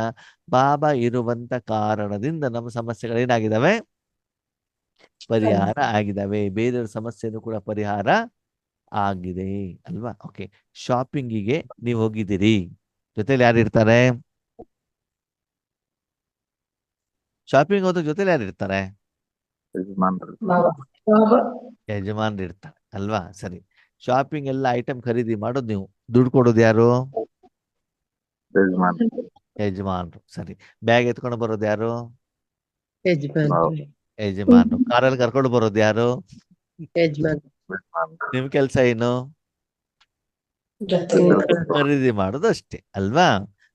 Speaker 1: ಬಾಬಾ ಇರುವಂತ ಕಾರಣದಿಂದ ನಮ್ಮ ಸಮಸ್ಯೆಗಳು ಏನಾಗಿದ್ದಾವೆ, ಪರಿಹಾರ ಆಗಿದ್ದಾವೆ. ಬೇರೆಯವ್ರ ಸಮಸ್ಯೆನೂ ಕೂಡ ಪರಿಹಾರ ಆಗಿದೆ ಅಲ್ವಾ. ಓಕೆ, ಶಾಪಿಂಗಿಗೆ ನೀವು ಹೋಗಿದ್ದೀರಿ, ಜೊತೆಲಿ ಯಾರು ಇರ್ತಾರೆ? ಶಾಪಿಂಗ್ ಹೋದ ಜೊತೆಲಿ ಯಾರು ಇರ್ತಾರೆ?
Speaker 5: ಯಜಮಾನ್ರು.
Speaker 6: ಬಾಬಾ
Speaker 1: ಯಜಮಾನ್ರು ಇರ್ತಾರೆ ಅಲ್ವಾ. ಸರಿ, ಶಾಪಿಂಗ್ ಎಲ್ಲ ಐಟಮ್ ಖರೀದಿ ಮಾಡೋದು ನೀವು, ದುಡ್ಡು ಕೊಡೋದು ಯಾರು?
Speaker 5: ಯಜಮಾನ್ರು.
Speaker 1: ಯಜಮಾನ್ರು. ಸರಿ, ಬ್ಯಾಗ್ ಎತ್ಕೊಂಡು ಬರೋದು ಯಾರು?
Speaker 2: ಯಜಮಾನ್ರು.
Speaker 1: ಯಜಮಾನ್ರು. ಕಾರಲ್ಲಿ ಕರ್ಕೊಂಡು ಬರೋದು ಯಾರು?
Speaker 2: ಯಜಮಾನ್ರು.
Speaker 5: ಯಜಮಾನ್ರು.
Speaker 1: ನಿಮ್ ಕೆಲ್ಸ ಏನು?
Speaker 4: ಜೊತೆ
Speaker 1: ಖರೀದಿ ಮಾಡೋದು ಅಷ್ಟೇ ಅಲ್ವಾ.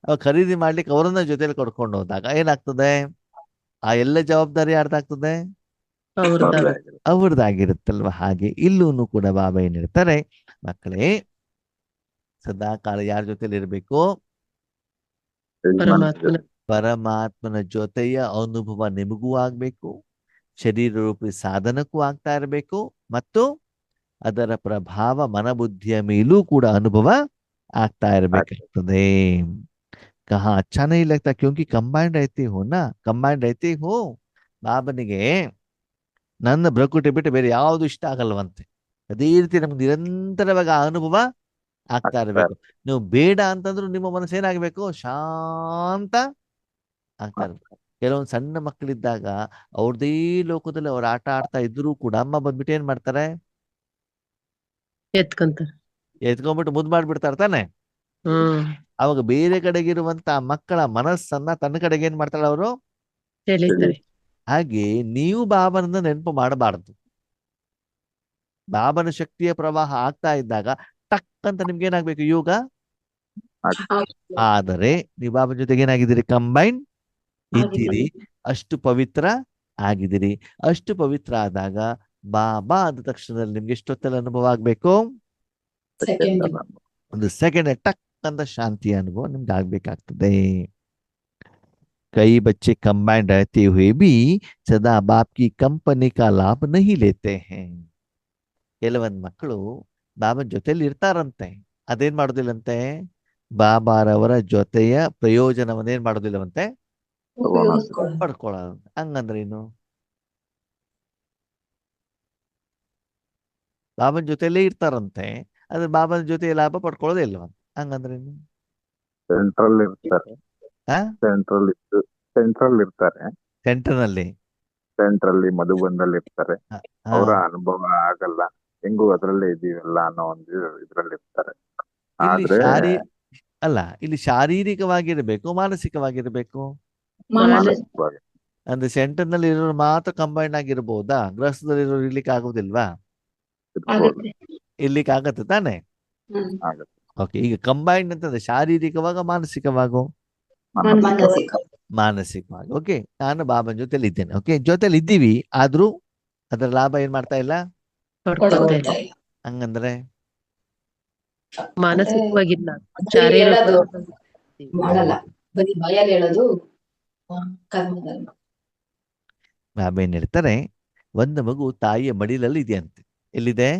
Speaker 1: ಅವಾಗ ಖರೀದಿ ಮಾಡ್ಲಿಕ್ಕೆ ಅವರನ್ನ ಜೊತೆಲಿ ಕರ್ಕೊಂಡು ಹೋದಾಗ ಏನಾಗ್ತದೆ, ಆ ಎಲ್ಲ ಜವಾಬ್ದಾರಿ ಯಾರ್ದಾಗ್ತದೆ?
Speaker 2: ಅವ್ರದ್ದು.
Speaker 1: ಅವ್ರದ್ದಾಗಿರುತ್ತಲ್ವ. ಹಾಗೆ ಇಲ್ಲೂ ಕೂಡ ಬಾಬಾ ಏನಿರ್ತಾರೆ, ಮಕ್ಕಳೇ ಸದಾ ಕಾಲ ಯಾರ ಜೊತೆಲಿ ಇರ್ಬೇಕು?
Speaker 2: ಪರಮಾತ್ಮನ
Speaker 1: ಪರಮಾತ್ಮನ ಜೊತೆಯ ಅನುಭವ ನಿಮಗೂ ಆಗ್ಬೇಕು, ಶರೀರ ರೂಪಿ ಸಾಧನಕ್ಕೂ ಆಗ್ತಾ ಇರಬೇಕು, ಮತ್ತು ಅದರ ಪ್ರಭಾವ ಮನಬುದ್ಧಿಯ ಮೇಲೂ ಕೂಡ ಅನುಭವ ಆಗ್ತಾ ಇರಬೇಕಾಗ್ತದೆ. ಕಹಾ अच्छा नहीं लगता क्योंकि कंबाइंड रहती हो ना, कंबाइंड रहती हो. ಬಾಬನಿಗೆ ನನ್ನ ಬ್ರಕುಟೆ ಬಿಟ್ಟು ಬೇರೆ ಯಾವುದು ಇಷ್ಟ ಆಗಲ್ವಂತೆ. ಅದೇ ರೀತಿ ನಮ್ಗೆ ನಿರಂತರವಾಗಿ ಆ ಅನುಭವ ಆಗ್ತಾ ಇರಬೇಕು. ನೀವು ಬೇಡ ಅಂತಂದ್ರೂ ನಿಮ್ಮ ಮನಸ್ಸು ಏನಾಗಬೇಕು, ಶಾಂತ ಆಗ್ತಾ ಇರ್ಬೇಕು. ಕೆಲವೊಂದು ಸಣ್ಣ ಮಕ್ಕಳಿದ್ದಾಗ ಅವ್ರದೇ ಲೋಕದಲ್ಲಿ ಅವ್ರು ಆಟ ಆಡ್ತಾ ಇದ್ರು ಕೂಡ ಅಮ್ಮ ಬಂದ್ಬಿಟ್ಟು ಏನ್ ಮಾಡ್ತಾರೆ,
Speaker 2: ಎತ್ಕೊಂತಾರೆ.
Speaker 1: ಎತ್ಕೊಂಡ್ಬಿಟ್ಟು ಮುದ್ದು ಮಾಡ್ಬಿಡ್ತಾರೆ ತಾನೆ. ಅವಾಗ ಬೇರೆ ಕಡೆಗಿರುವಂತ ಮಕ್ಕಳ ಮನಸ್ಸನ್ನ ತನ್ನ ಕಡೆಗೆ ಏನ್ ಮಾಡ್ತಾಳೆ ಅವರು,
Speaker 2: ಎಳಿತಾರೆ.
Speaker 1: ಹಾಗೆ ನೀವು ಬಾಬನನ್ನ ನೆನಪು ಮಾಡಬಾರದು. ಬಾಬನ ಶಕ್ತಿಯ ಪ್ರವಾಹ ಆಗ್ತಾ ಇದ್ದಾಗ ಟಕ್ ಅಂತ ನಿಮ್ಗೆ ಏನಾಗ್ಬೇಕು, ಯೋಗ. ಆದರೆ ನೀವು ಬಾಬನ ಜೊತೆಗೆ ಏನಾಗಿದ್ದೀರಿ, ಕಂಬೈನ್ ಇದ್ದೀರಿ, ಅಷ್ಟು ಪವಿತ್ರ ಆಗಿದ್ದೀರಿ. ಅಷ್ಟು ಪವಿತ್ರ ಆದಾಗ ಬಾಬಾ ಆದ ತಕ್ಷಣದಲ್ಲಿ ನಿಮ್ಗೆ ಎಷ್ಟೊತ್ತಲ್ಲಿ ಅನುಭವ ಆಗ್ಬೇಕು,
Speaker 4: ಸೆಕೆಂಡ್
Speaker 1: ಒಂದು ಸೆಕೆಂಡ್ ಟಕ್ ಅಂತ ಶಾಂತಿಯ ಅನುಭವ ನಿಮ್ಗೆ ಆಗ್ಬೇಕಾಗ್ತದೆ. कई बच्चे कंबाइंड रहते हुए भी सदा बाप की कंपनी का लाभ नहीं लेते हैं. ಕೆಲವೊಂದು ಮಕ್ಕಳು ಬಾಬನ ಜೊತೆಲಿ ಇರ್ತಾರಂತೆ, ಅದೇನ್ ಮಾಡೋದಿಲ್ಲಂತೆ, ಬಾಬಾರವರ ಜೊತೆಯ ಪ್ರಯೋಜನವನ್ನೇನ್ ಮಾಡೋದಿಲ್ಲವಂತೆ, ಪಡ್ಕೊಳ್ಳೋದು. ಹಂಗಂದ್ರೆ ಏನು? ಬಾಬನ ಜೊತೆಲೇ ಇರ್ತಾರಂತೆ, ಅದ್ರ ಬಾಬನ ಜೊತೆ ಲಾಭ ಪಡ್ಕೊಳ್ಳೋದೇ ಇಲ್ವಂತೆ. ಹಂಗಂದ್ರೆ ಏನು?
Speaker 5: ಸೆಂಟ್ರಲ್ ಇರ್ತಾರೆ.
Speaker 1: ಆ
Speaker 5: ಸೆಂಟ್ರಲ್ ಇರ್ತಾರೆ.
Speaker 1: ಸೆಂಟರ್ನಲ್ಲಿ
Speaker 5: ಸೆಂಟ್ರಲ್ಲಿ ಮಧುಬಂದಲ್ಲಿ ಇರ್ತಾರೆ.
Speaker 1: ಹಾ,
Speaker 5: ಅವರ ಅನುಭವ ಆಗಲ್ಲ, ಹೆಂಗು ಅದ್ರಲ್ಲೇ ಇದೀವಲ್ಲ ಅನ್ನೋ ಒಂದು ಇದ್ರಲ್ಲಿ ಇರ್ತಾರೆ.
Speaker 1: ಇಲ್ಲಿ
Speaker 5: ಆದ್ರೆ
Speaker 1: ಅಲ್ಲ, ಇಲ್ಲಿ ಶಾರೀರಿಕವಾಗಿರ್ಬೇಕು, ಮಾನಸಿಕವಾಗಿರ್ಬೇಕು.
Speaker 5: ಮಾನಸಿಕವಾಗಿ
Speaker 1: ಅಂದ್ರೆ ಸೆಂಟರ್ ನಲ್ಲಿ ಇರೋರು ಮಾತ್ರ ಕಂಬೈಂಡ್ ಆಗಿರ್ಬೋದಾ? ಗೃಹಸ್ಥದಲ್ಲಿ ಇರೋರು ಇರ್ಲಿಕ್ಕೆ ಆಗುದಿಲ್ವಾ?
Speaker 6: ಆಗುತ್ತೆ.
Speaker 1: ಇರ್ಲಿಕ್ಕೆ ಆಗತ್ತೆ ತಾನೆ.
Speaker 5: ಆಗುತ್ತೆ.
Speaker 1: ಓಕೆ, ಈಗ ಕಂಬೈಂಡ್ ಅಂತಂದ್ರೆ ಶಾರೀರಿಕವಾಗ, ಮಾನಸಿಕವಾಗೋ?
Speaker 4: ಮಾನಸಿಕ
Speaker 1: ಮಾನಸಿಕವಾಗಿ. ಓಕೆ, ನಾನು ಬಾಬನ ಜೊತೆಲಿ ಇದ್ದೇನೆ. ಓಕೆ, ಜೊತೆಲಿ ಇದ್ದೀವಿ, ಆದ್ರೂ ಅದರ ಲಾಭ ಏನ್ ಮಾಡ್ತಾ ಇಲ್ಲ.
Speaker 2: ಪಡ್ಕೊಳ್ತಾ ಇಲ್ಲ.
Speaker 1: ಹಂಗಂದ್ರೆ
Speaker 2: ಮಾನಸಿಕವಾಗಿಲ್ಲ,
Speaker 4: ಬರೀ ಹೇಳೋದು
Speaker 2: ಶಾರೀರಿಕ
Speaker 4: ಮಾಡಲ್ಲ, ಬರೀ ಭಯಲ್ಲಿ ಹೇಳೋದು ಕರ್ಮದಲ್ಲಿ.
Speaker 1: ಬಾಬಾ ಏನ್ ಹೇಳ್ತಾರೆ, ಒಂದು ಮಗು ತಾಯಿಯ ಮಡಿಲಲ್ಲಿ ಇದೆಯಂತೆ. ಎಲ್ಲಿದೆ?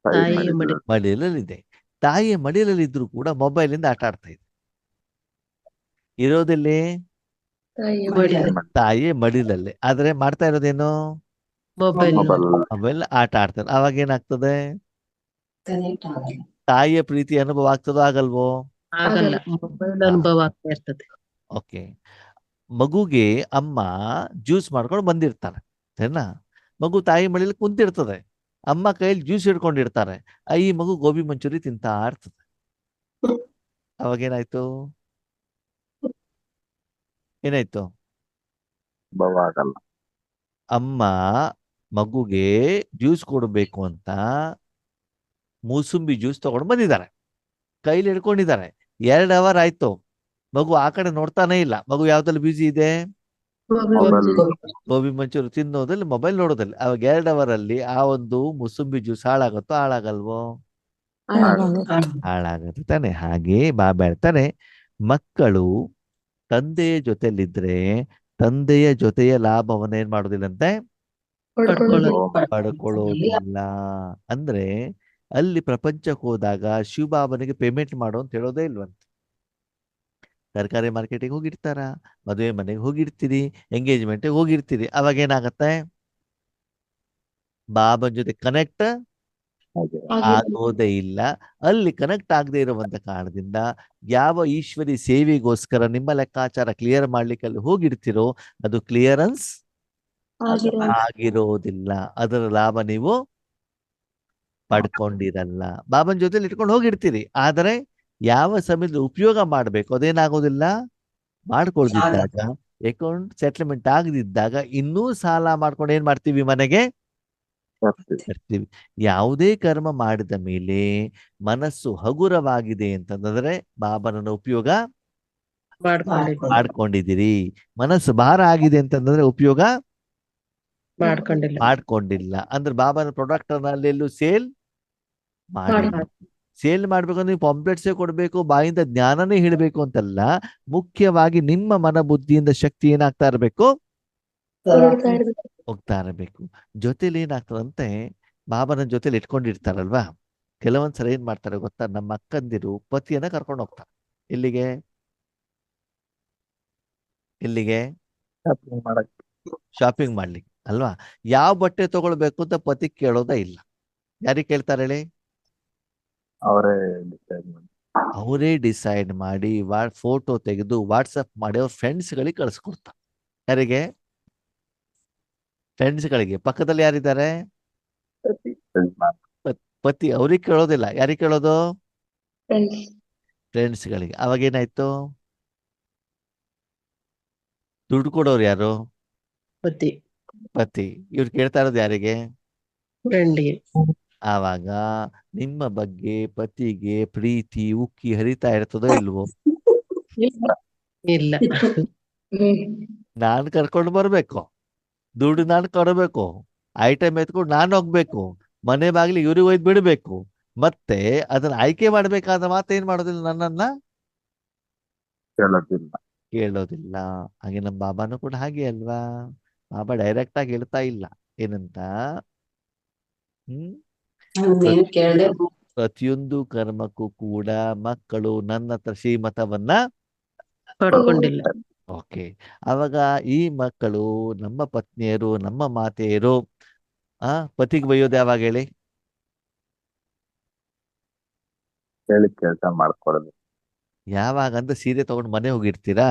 Speaker 2: ತಾಯಿಯ ಮಡಿ.
Speaker 1: ಮಡಿಲಲ್ಲಿದೆ. ತಾಯಿಯ ಮಡಿಲಲ್ಲಿ ಇದ್ರು ಕೂಡ ಮೊಬೈಲ್ ಇಂದ ಆಟ ಆಡ್ತಾ ಇದೆ. ಇರೋದಲ್ಲಿ
Speaker 6: ತಾಯಿಯ
Speaker 2: ಮಡಿಲಲ್ಲಿ.
Speaker 1: ತಾಯಿಯ ಮಡಿಲಲ್ಲಿ, ಆದ್ರೆ ಮಾಡ್ತಾ ಇರೋದೇನು,
Speaker 2: ಮೊಬೈಲ್
Speaker 1: ಮೊಬೈಲ್ ಆಟ ಆಡ್ತಾರೆ. ಅವಾಗ ಏನಾಗ್ತದೆ,
Speaker 4: ಕನೆಕ್ಟ್ ಆಗಲ್ಲ.
Speaker 1: ತಾಯಿಯ ಪ್ರೀತಿ ಅನುಭವ ಆಗ್ತದೋ ಆಗಲ್ವೋ?
Speaker 2: ಆಗಲ್ಲ, ಮೊಬೈಲ್ ಅನುಭವ ಆಗ್ತಾ ಇರ್ತದೆ.
Speaker 1: ಓಕೆ, ಮಗುಗೆ ಅಮ್ಮ ಜ್ಯೂಸ್ ಮಾಡ್ಕೊಂಡು ಬಂದಿರ್ತಾರೆ ಸರಿನಾ. ಮಗು ತಾಯಿ ಮಡಿಲಿ ಕುಂತಿರ್ತದೆ, ಅಮ್ಮ ಕೈಯಲ್ಲಿ ಜ್ಯೂಸ್ ಹಿಡ್ಕೊಂಡಿರ್ತಾರೆ. ಈ ಮಗು ಗೋಬಿ ಮಂಚೂರಿ ತಿಂತಾ ಇರ್ತದೆ. ಅವಾಗೇನಾಯ್ತು, ಏನಾಯ್ತು?
Speaker 5: ಅನುಭವ ಆಗಲ್ಲ.
Speaker 1: ಅಮ್ಮ ಮಗುಗೆ ಜ್ಯೂಸ್ ಕೊಡಬೇಕು ಅಂತ ಮೂಸುಂಬಿ ಜ್ಯೂಸ್ ತಗೊಂಡು ಬಂದಿದ್ದಾರೆ, ಕೈಲಿ ಹಿಡ್ಕೊಂಡಿದ್ದಾರೆ. 2 ಅವರ್ ಆಯ್ತು, ಮಗು ಆ ಕಡೆ ನೋಡ್ತಾನೆ ಇಲ್ಲ. ಮಗು ಯಾವ್ದ್ರಲ್ಲಿ ಬ್ಯುಸಿ ಇದೆ,
Speaker 5: ಮೊಬೈಲ್
Speaker 1: ಗೋಬಿ ಮಂಚೂರಿ ತಿನ್ನೋದಲ್ಲಿ ಮೊಬೈಲ್ ನೋಡೋದಲ್ಲಿ ಅವಾಗ 2 ಅವರ್ ಅಲ್ಲಿ ಆ ಒಂದು ಮುಸುಂಬಿ ಜ್ಯೂಸ್ ಹಾಳಾಗತ್ತೋ ಹಾಳಾಗಲ್ವೋ? ಹಾಳಾಗತ್ತೆ ತಾನೆ. ಹಾಗೆ ಬಾಬಾ ಹೇಳ್ತಾನೆ, ಮಕ್ಕಳು ತಂದೆಯ ಜೊತೆಲಿದ್ರೆ ತಂದೆಯ ಜೊತೆಯ ಲಾಭವನ್ನ ಏನ್ ಮಾಡೋದಿಲ್ಲಂತೆ,
Speaker 2: ಪಡ್ಕೊಳ್ಳೋದು.
Speaker 1: ಪಡ್ಕೊಳ್ಳೋದಿಲ್ಲ. ಅಂದ್ರೆ ಅಲ್ಲಿ ಪ್ರಪಂಚಕ್ಕೆ ಹೋದಾಗ ಶಿವಬಾಬನಿಗೆ ಪೇಮೆಂಟ್ ಮಾಡು ಅಂತ ಹೇಳೋದೇ ಇಲ್ವಂತೆ. ತರಕಾರಿ ಮಾರ್ಕೆಟಿಗೆ ಹೋಗಿರ್ತಾರ, ಮದುವೆ ಮನೆಗೆ ಹೋಗಿರ್ತೀರಿ, ಎಂಗೇಜ್ಮೆಂಟ್ಗೆ ಹೋಗಿರ್ತೀರಿ, ಅವಾಗ ಏನಾಗತ್ತೆ, ಬಾಬನ್ ಜೊತೆ ಕನೆಕ್ಟ್
Speaker 5: ಹಾಗೆ
Speaker 1: ಆಗೋದೇ ಇಲ್ಲ. ಅಲ್ಲಿ ಕನೆಕ್ಟ್ ಆಗದೆ ಇರುವಂತ ಕಾರಣದಿಂದ ಯಾವ ಈಶ್ವರಿ ಸೇವೆಗೋಸ್ಕರ ನಿಮ್ಮ ಲೆಕ್ಕಾಚಾರ ಕ್ಲಿಯರ್ ಮಾಡ್ಲಿಕ್ಕೆ ಅಲ್ಲಿ ಹೋಗಿರ್ತೀರೋ ಅದು ಕ್ಲಿಯರೆನ್ಸ್ ಆಗಿರೋದಿಲ್ಲ. ಅದರ ಲಾಭ ನೀವು ಪಡ್ಕೊಂಡಿರಲ್ಲ. ಬಾಬನ್ ಜೊತೆಲಿ ಇಟ್ಕೊಂಡು ಹೋಗಿರ್ತೀರಿ, ಆದರೆ ಯಾವ ಸಮಯದಲ್ಲಿ ಉಪಯೋಗ ಮಾಡಬೇಕು ಅದೇನಾಗೋದಿಲ್ಲ, ಮಾಡ್ಕೊಳ್ದಿದ್ದಾಗ, ಅಕೌಂಟ್ ಸೆಟ್ಲ್ಮೆಂಟ್ ಆಗದಿದ್ದಾಗ ಇನ್ನೂ ಸಾಲ ಮಾಡ್ಕೊಂಡು ಏನ್ ಮಾಡ್ತೀವಿ, ಮನೆಗೆ
Speaker 5: ಬರ್ತೀವಿ.
Speaker 1: ಬರ್ತೀವಿ. ಯಾವುದೇ ಕರ್ಮ ಮಾಡಿದ ಮೇಲೆ ಮನಸ್ಸು ಹಗುರವಾಗಿದೆ ಅಂತಂದ್ರೆ ಬಾಬನನ್ನ ಉಪಯೋಗ
Speaker 2: ಮಾಡ್ಕೊಂಡಿದ್ದೀನಿ.
Speaker 1: ಮಾಡ್ಕೊಂಡಿದ್ದೀರಿ. ಮನಸ್ಸು ಭಾರ ಆಗಿದೆ ಅಂತಂದ್ರೆ ಉಪಯೋಗ
Speaker 2: ಮಾಡ್ಕೊಂಡಿಲ್ಲ.
Speaker 1: ಮಾಡ್ಕೊಂಡಿಲ್ಲ. ಅಂದ್ರೆ ಬಾಬನ ಪ್ರಾಡಕ್ಟ್ ಅಲ್ಲೆಲ್ಲೂ ಸೇಲ್ ಮಾಡಿ. ಸೇಲ್ ಮಾಡ್ಬೇಕಂದ್ರೆ ನೀವು ಪಾಂಪ್ಲೆಟ್ಸೇ ಕೊಡ್ಬೇಕು, ಬಾಯಿಂದ ಜ್ಞಾನನೇ ಹೇಳಬೇಕು ಅಂತಲ್ಲ. ಮುಖ್ಯವಾಗಿ ನಿಮ್ಮ ಮನ ಬುದ್ಧಿಯಿಂದ ಶಕ್ತಿ ಏನಾಗ್ತಾ ಇರಬೇಕು, ಹೋಗ್ತಾ ಇರಬೇಕು. ಜೊತೆಲಿ ಏನಾಗ್ತದಂತೆ, ಬಾಬನ ಜೊತೆಲಿ ಇಟ್ಕೊಂಡಿರ್ತಾರಲ್ವಾ, ಕೆಲವೊಂದ್ಸಲ ಏನ್ ಮಾಡ್ತಾರೆ ಗೊತ್ತಾ, ನಮ್ಮ ಅಕ್ಕಂದಿರು ಪತಿಯನ್ನ ಕರ್ಕೊಂಡು ಹೋಗ್ತಾರೆ. ಎಲ್ಲಿಗೆ ಎಲ್ಲಿಗೆ
Speaker 5: Shopping ಮಾಡಕ್
Speaker 1: ಶಾಪಿಂಗ್ ಮಾಡ್ಲಿಕ್ಕೆ ಅಲ್ವಾ. ಯಾವ ಬಟ್ಟೆ ತಗೊಳ್ಬೇಕು ಅಂತ ಪತಿ ಕೇಳೋದೇ ಇಲ್ಲ. ಯಾರಿಗೆ ಕೇಳ್ತಾರೆ ಹೇಳಿ?
Speaker 5: ಅವರೇ ಡಿಸೈಡ್ ಮಾಡಿ
Speaker 1: ಅವರೇ ಡಿಸೈಡ್ ಮಾಡಿ ಫೋಟೋ ತೆಗೆದು ವಾಟ್ಸಪ್ ಮಾಡಿ ಅವ್ರ ಫ್ರೆಂಡ್ಸ್ಗಳಿಗೆ ಕಳಿಸ್ಕೊಡ್ತಾರೆ. ಯಾರಿಗೆ? ಫ್ರೆಂಡ್ಸ್ಗಳಿಗೆ. ಪಕ್ಕದಲ್ಲಿ ಯಾರಿದ್ದಾರೆ?
Speaker 5: ಯಜಮಾನ್.
Speaker 1: ಪತಿ. ಅವ್ರಿಗೆ ಕೇಳೋದಿಲ್ಲ. ಯಾರಿಗೆ ಕೇಳೋದು? ಫ್ರೆಂಡ್ಸ್ಗಳಿಗೆ. ಅವಾಗ ಏನಾಯ್ತು, ದುಡ್ಡು ಕೊಡೋರು ಯಾರು?
Speaker 2: ಪತಿ
Speaker 1: ಪತಿ. ಇವ್ರು ಕೇಳ್ತಾ ಇರೋದು ಯಾರಿಗೆ?
Speaker 2: ಫ್ರೆಂಡ್ಗೆ.
Speaker 1: ಆವಾಗ ನಿಮ್ಮ ಬಗ್ಗೆ ಪತಿಗೆ ಪ್ರೀತಿ ಉಕ್ಕಿ ಹರಿತಾ ಇರ್ತದೋ ಇಲ್ವೋ?
Speaker 2: ಇಲ್ಲ.
Speaker 1: ನಾನ್ ಕರ್ಕೊಂಡು ಬರ್ಬೇಕು, ದುಡ್ಡು ನಾನು ಕೊಡಬೇಕು, ಐಟಮ್ ಎತ್ಕೊಂಡು ನಾನು ಹೋಗ್ಬೇಕು, ಮನೆ ಬಾಗಿಲಿ ಇವ್ರಿಗೆ ಒಯ್ದು ಬಿಡ್ಬೇಕು, ಮತ್ತೆ ಅದನ್ನ ಆಯ್ಕೆ ಮಾಡ್ಬೇಕಾದ ಮಾತು ಏನ್ ಮಾಡೋದಿಲ್ಲ, ನನ್ನನ್ನ
Speaker 5: ಕೇಳೋದಿಲ್ಲ.
Speaker 1: ಕೇಳೋದಿಲ್ಲ. ಹಾಗೆ ನಮ್ಮ ಬಾಬಾನು ಕೂಡ ಹಾಗೆ ಅಲ್ವಾ. ಬಾಬಾ ಡೈರೆಕ್ಟ್ ಆಗಿ ಹೇಳ್ತಾ ಇಲ್ಲ ಏನಂತ,
Speaker 4: ನೀನು ಕೇಳ್ದೆ
Speaker 1: ಪ್ರತಿಯೊಂದು ಕರ್ಮಕ್ಕೂ ಕೂಡ ಮಕ್ಕಳು ನನ್ನ ಹತ್ರ ಶ್ರೀಮತವನ್ನ
Speaker 2: ಪಡ್ಕೊಂಡಿಲ್ಲ.
Speaker 1: ಓಕೆ. ಅವಾಗ ಈ ಮಕ್ಕಳು ನಮ್ಮ ಪತ್ನಿಯರು, ನಮ್ಮ ಮಾತೆಯರು ಪತಿಗೆ ಬೈಯೋದು ಯಾವಾಗ ಹೇಳಿ?
Speaker 5: ಹೇಳಿ ಕೆಲಸ ಮಾಡ್ಕೊಡೋದು.
Speaker 1: ಯಾವಾಗ ಅಂತ ಸೀರೆ ತಗೊಂಡು ಮನೆ ಹೋಗಿರ್ತೀರಾ,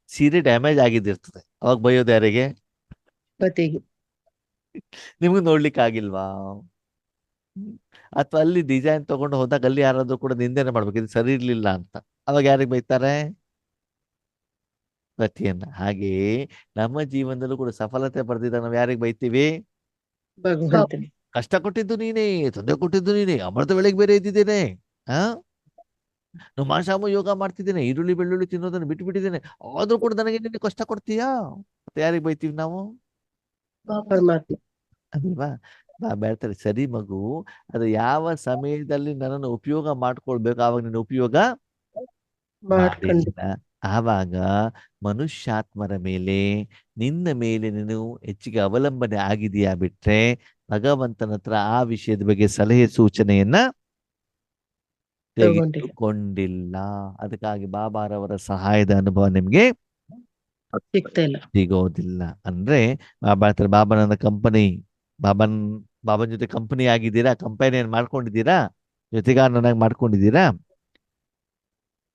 Speaker 1: ಸೀರೆ ಡ್ಯಾಮೇಜ್ ಆಗಿದ್ದಿರ್ತದೆ, ಅವಾಗ ಬೈಯೋದು ಯಾರಿಗೆ?
Speaker 2: ಪತಿಗೆ.
Speaker 1: ನಿಮ್ಗೆ ನೋಡ್ಲಿಕ್ಕೆ ಆಗಿಲ್ವಾ? ಅಥವಾ ಅಲ್ಲಿ ಡಿಸೈನ್ ತಗೊಂಡು ಹೋದಾಗ ಅಲ್ಲಿ ಯಾರಾದ್ರೂ ಕೂಡ ನಿಂದೆನೆ ಮಾಡ್ಬೇಕು, ಇದು ಸರಿ ಇರ್ಲಿಲ್ಲ ಅಂತ, ಅವಾಗ ಯಾರಿಗೆ ಬೈತಾರೆ? ಪತಿಯನ್ನ. ಹಾಗೆಯೇ ನಮ್ಮ ಜೀವನದಲ್ಲೂ ಕೂಡ ಸಫಲತೆ ಪಡೆದಿದ್ದಾಗ ನಾವು ಯಾರಿಗೆ ಬೈತೀವಿ?
Speaker 2: ಭಗವಂತನೇ.
Speaker 1: ಕಷ್ಟ ಕೊಟ್ಟಿದ್ದು ನೀನೇ, ತೊಂದರೆ ಕೊಟ್ಟಿದ್ದು ನೀನೇ, ಅಮೃತ ಬೆಳಗ್ಗೆ ಬೇರೆ ಇದ್ದಿದ್ದೇನೆ, ಮಾಂಸಾಮ ಯೋಗ ಮಾಡ್ತಿದ್ದೇನೆ, ಈರುಳ್ಳಿ ಬೆಳ್ಳುಳ್ಳಿ ತಿನ್ನೋದನ್ನು ಬಿಟ್ಟು ಬಿಟ್ಟಿದ್ದೇನೆ, ಆದ್ರೂ ಕೂಡ ನನಗೆ ನಿನ್ನೆ ಕಷ್ಟ ಕೊಡ್ತೀಯಾ? ಮತ್ತೆ ಯಾರಿಗೆ ಬೈತೀವಿ ನಾವು?
Speaker 2: ಪರಮಾತ್ಮ.
Speaker 1: ಅಲ್ವಾ. ಬಾಬಾ ಹೇಳ್ತಾರೆ, ಸರಿ ಮಗು, ಅದು ಯಾವ ಸಮಯದಲ್ಲಿ ನನ್ನನ್ನು ಉಪಯೋಗ ಮಾಡ್ಕೊಳ್ಬೇಕು ಆವಾಗ ನೀನು ಉಪಯೋಗ
Speaker 2: ಮಾಡ್ಕೊಂಡು
Speaker 1: ಮಾಡಿಲ್ಲ. ಆವಾಗ ಮನುಷ್ಯಾತ್ಮರ ಮೇಲೆ, ನಿನ್ನ ಮೇಲೆ ನೀನು ಹೆಚ್ಚಿಗೆ ಅವಲಂಬನೆ ಆಗಿದೆಯಾ ಬಿಟ್ರೆ ಭಗವಂತನ ಹತ್ರ ಆ ವಿಷಯದ ಬಗ್ಗೆ ಸಲಹೆ ಸೂಚನೆಯನ್ನ ತೆಗೆದುಕೊಂಡಿಲ್ಲ. ಅದಕ್ಕಾಗಿ ಬಾಬಾರವರ ಸಹಾಯದ ಅನುಭವ ನಿಮ್ಗೆ
Speaker 2: ಸಿಗ್ತಾ ಇಲ್ಲ.
Speaker 1: ಸಿಗೋದಿಲ್ಲ. ಅಂದ್ರೆ ಬಾಬಾ ಹೇಳ್ತಾರೆ, ಬಾಬಾ ನನ್ನ ಕಂಪನಿ, ಬಾಬನ್ ಜೊತೆ ಕಂಪನಿ ಆಗಿದ್ದೀರಾ, ಕಂಪನಿಯನ್ನು ಮಾಡ್ಕೊಂಡಿದ್ದೀರಾ, ಜೊತೆಗಾರನಾಗಿ ಮಾಡ್ಕೊಂಡಿದ್ದೀರಾ.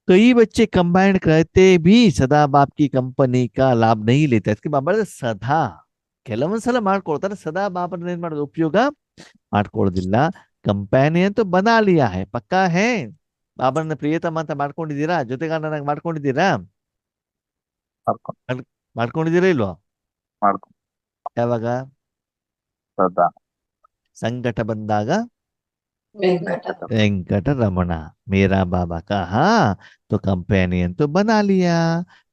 Speaker 1: कई बच्चे कंबाइंड करते भी सदा बाप की कंपनी का लाभ नहीं लेते. ಅದಕ್ಕೆ ಬಾಬಾ ಸದಾ ಕೆಲವೊಂದ್ಸಲ ಮಾಡ್ಕೊಳ್ತಾರೆ, ಸದಾ ಬಾಬನ ಏನ್ ಮಾಡೋದು, ಉಪಯೋಗ ಮಾಡ್ಕೊಳ್ಳೋದಿಲ್ಲ. ಕಂಪ್ಯಾನಿ ಅಂತೂ ಬನಾ ಲಿಯಾ ಹೈ, ಪಕ್ಕಾ ಹೇ. ಬಾಬನ ಪ್ರಿಯತಮ ಅಂತ ಮಾಡ್ಕೊಂಡಿದ್ದೀರಾ, ಜೊತೆಗಾರನಾಗಿ ಮಾಡ್ಕೊಂಡಿದ್ದೀರಾ? ಮಾಡ್ಕೊಂಡಿದ್ದೀರಾ ಇಲ್ವಾ? ಯಾವಾಗ?
Speaker 5: ಸದಾ.
Speaker 1: ಸಂಕಟ ಬಂದಾಗ
Speaker 4: ವೆಂಕಟ
Speaker 1: वेंकटरमण। मेरा बाबा कहा तो कंपेनियन तो बना लिया,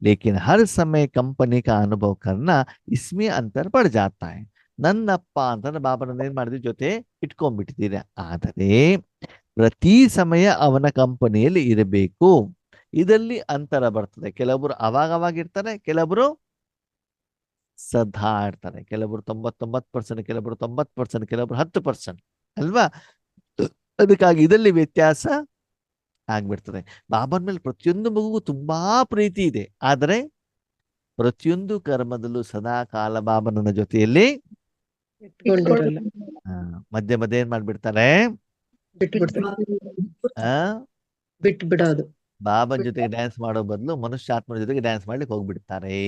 Speaker 1: लेकिन हर समय कंपनी का अनुभव करना इसमें अंतर पड़ जाता है। ನನ್ನಪ್ಪ ಅಂತಂದ್ರೆ ಬಾಬಾನ ಏನ್ ಮಾಡಿದ್ವಿ ಜೊತೆ ಇಟ್ಕೊಂಡ್ಬಿಟ್ಟಿದ್ದೀರ, ಆದರೆ ಪ್ರತಿ ಸಮಯ ಅವನ ಕಂಪನಿಯಲ್ಲಿ ಇರಬೇಕು, ಇದರಲ್ಲಿ ಅಂತರ ಬರ್ತದೆ. ಕೆಲವೊಬ್ರು ಅವಾಗ ಇರ್ತಾರೆ, ಕೆಲವೊಬ್ರು ಸದಾ ಇರ್ತಾರೆ, ಕೆಲವೊಬ್ರು 99%, ಕೆಲವೊಬ್ರು 90%, ಕೆಲವೊಬ್ರು 10%, ಅಲ್ವಾ? ಅದಕ್ಕಾಗಿ ಇದರಲ್ಲಿ ವ್ಯತ್ಯಾಸ ಆಗ್ಬಿಡ್ತದೆ. ಬಾಬನ ಮೇಲೆ ಪ್ರತಿಯೊಂದು ಮಗುಗೂ ತುಂಬಾ ಪ್ರೀತಿ ಇದೆ, ಆದರೆ ಪ್ರತಿಯೊಂದು ಕರ್ಮದಲ್ಲೂ ಸದಾ ಕಾಲ ಬಾಬನ ಜೊತೆಯಲ್ಲಿ
Speaker 2: ಇಟ್ಕೊಂಡಿರಲ್ಲ,
Speaker 1: ಮಧ್ಯೆ ಮಧ್ಯೆ ಏನ್ ಮಾಡ್ಬಿಡ್ತಾರೆ, ಆ
Speaker 2: ಬಿಟ್ಟು ಬಿಡೋದು.
Speaker 1: ಬಾಬನ ಜೊತೆಗೆ ಡ್ಯಾನ್ಸ್ ಮಾಡೋ ಬದಲು ಮನುಷ್ಯಾತ್ಮನ ಜೊತೆಗೆ ಡ್ಯಾನ್ಸ್ ಮಾಡ್ಲಿಕ್ಕೆ ಹೋಗ್ಬಿಡ್ತಾರೆ.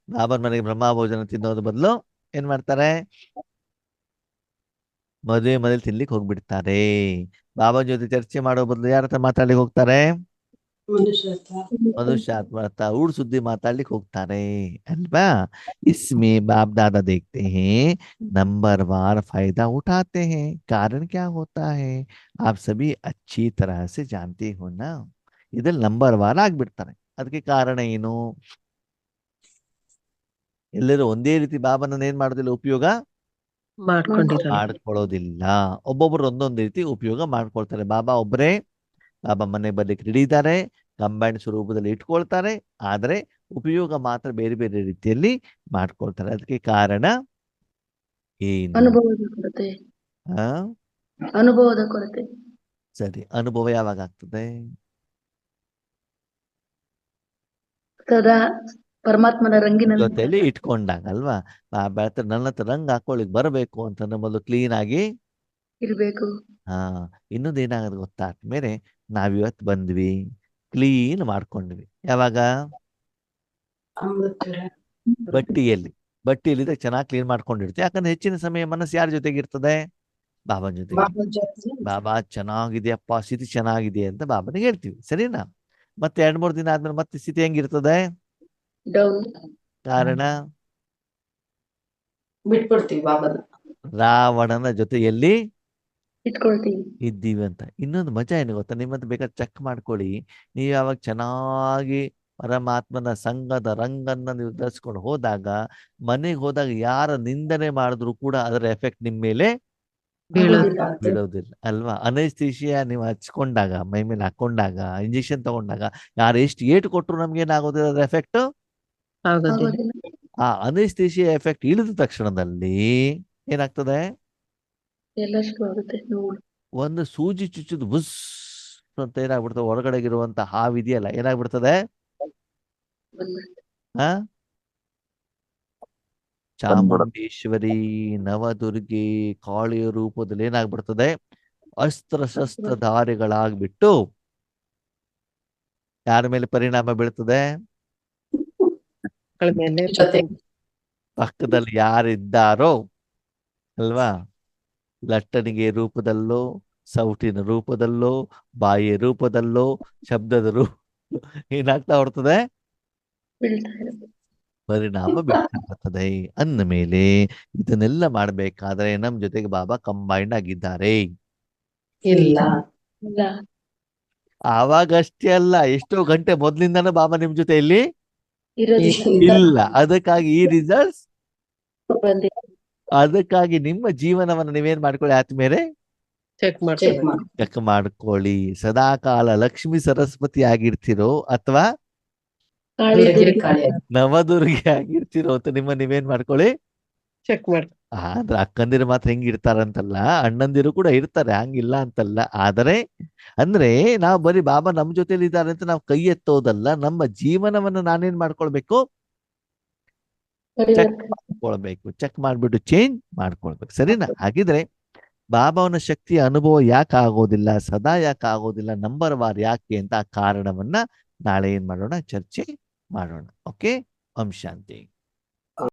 Speaker 1: ಬಾಬನ ಮನೆಗೆ ಬ್ರಹ್ಮ ಭೋಜನ ತಿನ್ನೋದ್ರ ಬದಲು ಏನ್ ಮಾಡ್ತಾರೆ, ಮದುವೆ ಮನೇಲಿ ತಿನ್ಲಿಕ್ಕೆ ಹೋಗ್ಬಿಡ್ತಾರೆ. ಬಾಬನ ಜೊತೆ ಚರ್ಚೆ ಮಾಡೋ ಬದಲು ಯಾರ ಹತ್ರ ಮಾತಾಡ್ಲಿಕ್ಕೆ ಹೋಗ್ತಾರೆ, ಮನುಷ್ಯಾತ್ಮ ಹತ್ರ ಊಡ್ ಸುದ್ದಿ ಮಾತಾಡ್ಲಿಕ್ಕೆ ಹೋಗ್ತಾರೆ, ಅಲ್ವಾ? इसमें बाप दादा देखते हैं, नंबरवार फायदा उठाते हैं। कारण क्या होता है, आप सभी अच्छी तरह से जानते हो ना। ಇದ್ರಲ್ಲಿ ನಂಬರ್ ವಾರ ಆಗ್ಬಿಡ್ತಾರೆ. ಅದಕ್ಕೆ ಕಾರಣ ಏನು, ಎಲ್ಲರೂ ಒಂದೇ ರೀತಿ ಬಾಬನನ್ನ ಏನ್ ಮಾಡೋದಿಲ್ಲ, ಉಪಯೋಗ
Speaker 2: ಮಾಡ್ಕೊಂಡಿರಲ್ಲ.
Speaker 1: ಮಾಡ್ಕೊಳ್ಳೋದಿಲ್ಲ. ಒಬ್ಬೊಬ್ರು ಒಂದೊಂದು ರೀತಿ ಉಪಯೋಗ ಮಾಡ್ಕೊಳ್ತಾರೆ. ಬಾಬಾ ಒಬ್ಬರೇ, ಬಾಬಾ ಮನೆ ಬರ್ಲಿಕ್ಕೆ ರೆಡಿ ಇದ್ದಾರೆ, ಕಂಬೈಂಡ್ ಸ್ವರೂಪದಲ್ಲಿ ಇಟ್ಕೊಳ್ತಾರೆ, ಆದರೆ ಉಪಯೋಗ ಮಾತ್ರ ಬೇರೆ ಬೇರೆ ರೀತಿಯಲ್ಲಿ ಮಾಡ್ಕೊಳ್ತಾರೆ. ಅದಕ್ಕೆ ಕಾರಣ ಏನು?
Speaker 6: ಅನುಭವದ ಕೊರತೆ.
Speaker 1: ಆ
Speaker 6: ಅನುಭವದ ಕೊರತೆ.
Speaker 1: ಸರಿ, ಅನುಭವ ಯಾವಾಗ ಆಗ್ತದೆ?
Speaker 6: ಸದಾ ಪರಮಾತ್ಮನ ರಂಗಿನಲ್ಲಿ
Speaker 1: ಜೊತೆಯಲ್ಲಿ ಇಟ್ಕೊಂಡಾಗ, ಅಲ್ವಾ? ಬಾಬಾ ಹತ್ರ ನನ್ನ ಹತ್ರ ರಂಗ್ ಹಾಕೊಳ್ಳಿಕ್ ಬರಬೇಕು ಅಂತ ಮೊದಲು ಕ್ಲೀನ್ ಆಗಿ
Speaker 6: ಇರ್ಬೇಕು.
Speaker 1: ಇನ್ನೊಂದು ಏನಾಗದು ಗೊತ್ತಾ, ಮೇಲೆ ನಾವಿವತ್ತು ಬಂದ್ವಿ, ಕ್ಲೀನ್ ಮಾಡ್ಕೊಂಡ್ವಿ. ಯಾವಾಗ? ಬಟ್ಟಿಯಲ್ಲಿ ಚೆನ್ನಾಗಿ ಕ್ಲೀನ್ ಮಾಡ್ಕೊಂಡಿರ್ತೀವಿ. ಯಾಕಂದ್ರೆ ಹೆಚ್ಚಿನ ಸಮಯ ಮನಸ್ಸು ಯಾರ ಜೊತೆಗೆ ಇರ್ತದೆ, ಬಾಬನ ಜೊತೆಗೆ. ಬಾಬಾ ಚೆನ್ನಾಗಿದೆಯಪ್ಪ, ಸ್ಥಿತಿ ಚೆನ್ನಾಗಿದೆ ಅಂತ ಬಾಬನಿಗೆ ಹೇಳ್ತೀವಿ, ಸರಿನಾ? ಮತ್ತೆ 2-3 ದಿನ ಆದ್ಮೇಲೆ ಮತ್ತೆ ಸ್ಥಿತಿ ಹೆಂಗಿರ್ತದೆ?
Speaker 6: ಡೌನ್.
Speaker 1: ಕಾರಣ
Speaker 4: ಬಿಟ್ಬಿಡ್ತೀವಿ ಬಾಬನ.
Speaker 1: ರಾವಣನ ಜೊತೆಯಲ್ಲಿ
Speaker 6: ಇಟ್ಕೊಳ್ತೀವಿ.
Speaker 1: ಇದ್ದೀವಿ ಅಂತ. ಇನ್ನೊಂದು ಮಜಾ ಏನು ಗೊತ್ತಾ, ನಿಮ್ಮಂತ ಬೇಕಾದ್ರೆ ಚೆಕ್ ಮಾಡ್ಕೊಳ್ಳಿ. ನೀವು ಯಾವಾಗ ಚೆನ್ನಾಗಿ ಪರಮಾತ್ಮನ ಸಂಘದ ರಂಗನ್ನ ನೀವು ಧರಿಸ್ಕೊಂಡು ಹೋದಾಗ, ಮನೆಗೆ ಹೋದಾಗ ಯಾರ ನಿಂದನೆ ಮಾಡಿದ್ರು ಕೂಡ ಅದರ ಎಫೆಕ್ಟ್ ನಿಮ್ಮ ಮೇಲೆ ಬೀಳೋದಿಲ್ಲ, ಅಲ್ವಾ? ಅನಸ್ತೇಶಿಯಾ ನೀವು ಹಚ್ಕೊಂಡಾಗ, ಮೈ ಮೇಲೆ ಹಾಕೊಂಡಾಗ, ಇಂಜೆಕ್ಷನ್ ತಗೊಂಡಾಗ ಯಾರು ಎಷ್ಟು ಏಟು ಕೊಟ್ಟರು ನಮ್ಗೆ ಏನಾಗೋದಿಲ್ಲ, ಅದರ ಎಫೆಕ್ಟ್
Speaker 2: ಆಗೋದಿಲ್ಲ.
Speaker 1: ಆ ಅನಸ್ತೇಶಿಯಾ ಎಫೆಕ್ಟ್ ಇಳಿದ ತಕ್ಷಣದಲ್ಲಿ ಏನಾಗ್ತದೆ,
Speaker 6: ಎಲ್ಲ ಶುರು ಆಗುತ್ತೆ ನೋವು.
Speaker 1: ಒಂದು ಸೂಜಿ ಚುಚ್ಚುದು ಬುಸ್ ಅಂತ ಏನಾಗ್ಬಿಡ್ತದೆ, ಹೊರಗಡೆಗಿರುವಂತ ಹಾವಿದೆಯಲ್ಲ ಏನಾಗ್ಬಿಡ್ತದೆ,
Speaker 6: ಬಂದ್ಬಿಡುತ್ತೆ.
Speaker 1: ಆ ಚಾಮುಂಡೇಶ್ವರಿ, ನವದುರ್ಗಿ, ಕಾಳಿಯ ರೂಪದಲ್ಲಿ ಏನಾಗ್ಬಿಡ್ತದೆ, ಅಸ್ತ್ರ ಶಸ್ತ್ರಧಾರಿಗಳಾಗ್ಬಿಟ್ಟು ಯಾರ ಮೇಲೆ ಪರಿಣಾಮ ಬೀಳ್ತದೆ,
Speaker 2: ಮಕ್ಕಳ ಮೇಲೆ
Speaker 4: ಜೊತೆ
Speaker 1: ಪಕ್ಕದಲ್ಲಿ ಯಾರಿದ್ದಾರೋ, ಅಲ್ವಾ? ಲಟ್ಟಣಿಗೆ ರೂಪದಲ್ಲೋ, ಸೌಟಿನ ರೂಪದಲ್ಲೋ, ಬಾಯಿಯ ರೂಪದಲ್ಲೋ, ಶಬ್ದದ ರೂಪ ಏನಾಗ್ತಾ ಹೊರ್ತದೆ,
Speaker 6: ಬೀಳ್ತಾ ಇರುತ್ತೆ.
Speaker 1: ಪರಿಣಾಮ ಬೀಳ್ತಾ ಬರ್ತದೆ. ಅಂದ ಮೇಲೆ ಇದನ್ನೆಲ್ಲ ಮಾಡ್ಬೇಕಾದ್ರೆ ನಮ್ ಜೊತೆಗೆ ಬಾಬಾ ಕಂಬೈಂಡ್ ಆಗಿದ್ದಾರೆ.
Speaker 4: ಇಲ್ಲ.
Speaker 6: ಇಲ್ಲ.
Speaker 1: ಆವಾಗಷ್ಟೇ ಅಲ್ಲ, ಎಷ್ಟೋ ಗಂಟೆ ಮೊದ್ಲಿಂದಾನು ಬಾಬಾ ನಿಮ್ ಜೊತೆಯಲ್ಲಿ
Speaker 6: ಇರೋದಿಲ್ಲ.
Speaker 1: ಇಲ್ಲ. ಅದಕ್ಕಾಗಿ ಈ ರಿಸಲ್ಟ್ಸ್,
Speaker 6: ಬಂದಿಲ್ಲ.
Speaker 1: ಅದಕ್ಕಾಗಿ ನಿಮ್ಮ ಜೀವನವನ್ನು ನೀವೇನ್ ಮಾಡ್ಕೊಳ್ಳಿ, ಆದ್ಮೇಲೆ
Speaker 2: ಚೆಕ್
Speaker 4: ಚೆಕ್
Speaker 2: ಮಾಡ್ಕೊಳ್ಳಿ.
Speaker 4: ಮಾಡಿ.
Speaker 1: ಚೆಕ್ ಮಾಡ್ಕೊಳ್ಳಿ. ಸದಾಕಾಲ ಲಕ್ಷ್ಮೀ ಸರಸ್ವತಿ ಆಗಿರ್ತಿರೋ ಅಥವಾ
Speaker 6: ಕಾಳಿ
Speaker 4: ದುರ್ಗೆ
Speaker 6: ದೇವಿ.
Speaker 4: ಕಾಳಿ
Speaker 1: ನವದುರ್ಗಿ ಆಗಿರ್ತಿರೋ ಅಂತ ನೀವೇನ್ ಮಾಡ್ಕೊಳ್ಳಿ.
Speaker 2: ಚೆಕ್ ಮಾಡಿ.
Speaker 1: ಆದ್ರೆ ಅಕ್ಕಂದಿರು ಮಾತ್ರ ಹೆಂಗಿರ್ತಾರಂತಲ್ಲ, ಅಣ್ಣಂದಿರು ಕೂಡ ಇರ್ತಾರೆ, ಹಂಗಿಲ್ಲ ಅಂತಲ್ಲ. ಆದರೆ ಅಂದ್ರೆ ನಾವು ಬರೀ ಬಾಬಾ ನಮ್ ಜೊತೆಲಿ ಇದ್ದಾರೆ ಅಂತ ನಾವು ಕೈ ಎತ್ತೋದಲ್ಲ, ನಮ್ಮ ಜೀವನವನ್ನು ನಾನೇನ್ ಮಾಡ್ಕೊಳ್ಬೇಕು, ಚೆಕ್ ಮಾಡ್ಕೊಳ್ಬೇಕು. ಚೆಕ್ ಮಾಡ್ಬಿಟ್ಟು ಚೇಂಜ್ ಮಾಡ್ಕೊಳ್ಬೇಕು, ಸರಿನಾ? ಹಾಗಿದ್ರೆ ಬಾಬಾವನ ಶಕ್ತಿಯ ಅನುಭವ ಯಾಕೆ ಆಗೋದಿಲ್ಲ, ಸದಾ ಯಾಕೆ ಆಗೋದಿಲ್ಲ, ನಂಬರ್ ವಾರ್ ಯಾಕೆ ಅಂತ ಆ ಕಾರಣವನ್ನ ನಾಳೆ ಏನ್ ಮಾಡೋಣ, ಚರ್ಚೆ ಮಾಡೋಣ. ಓಕೆ, ಓಂ ಶಾಂತಿ.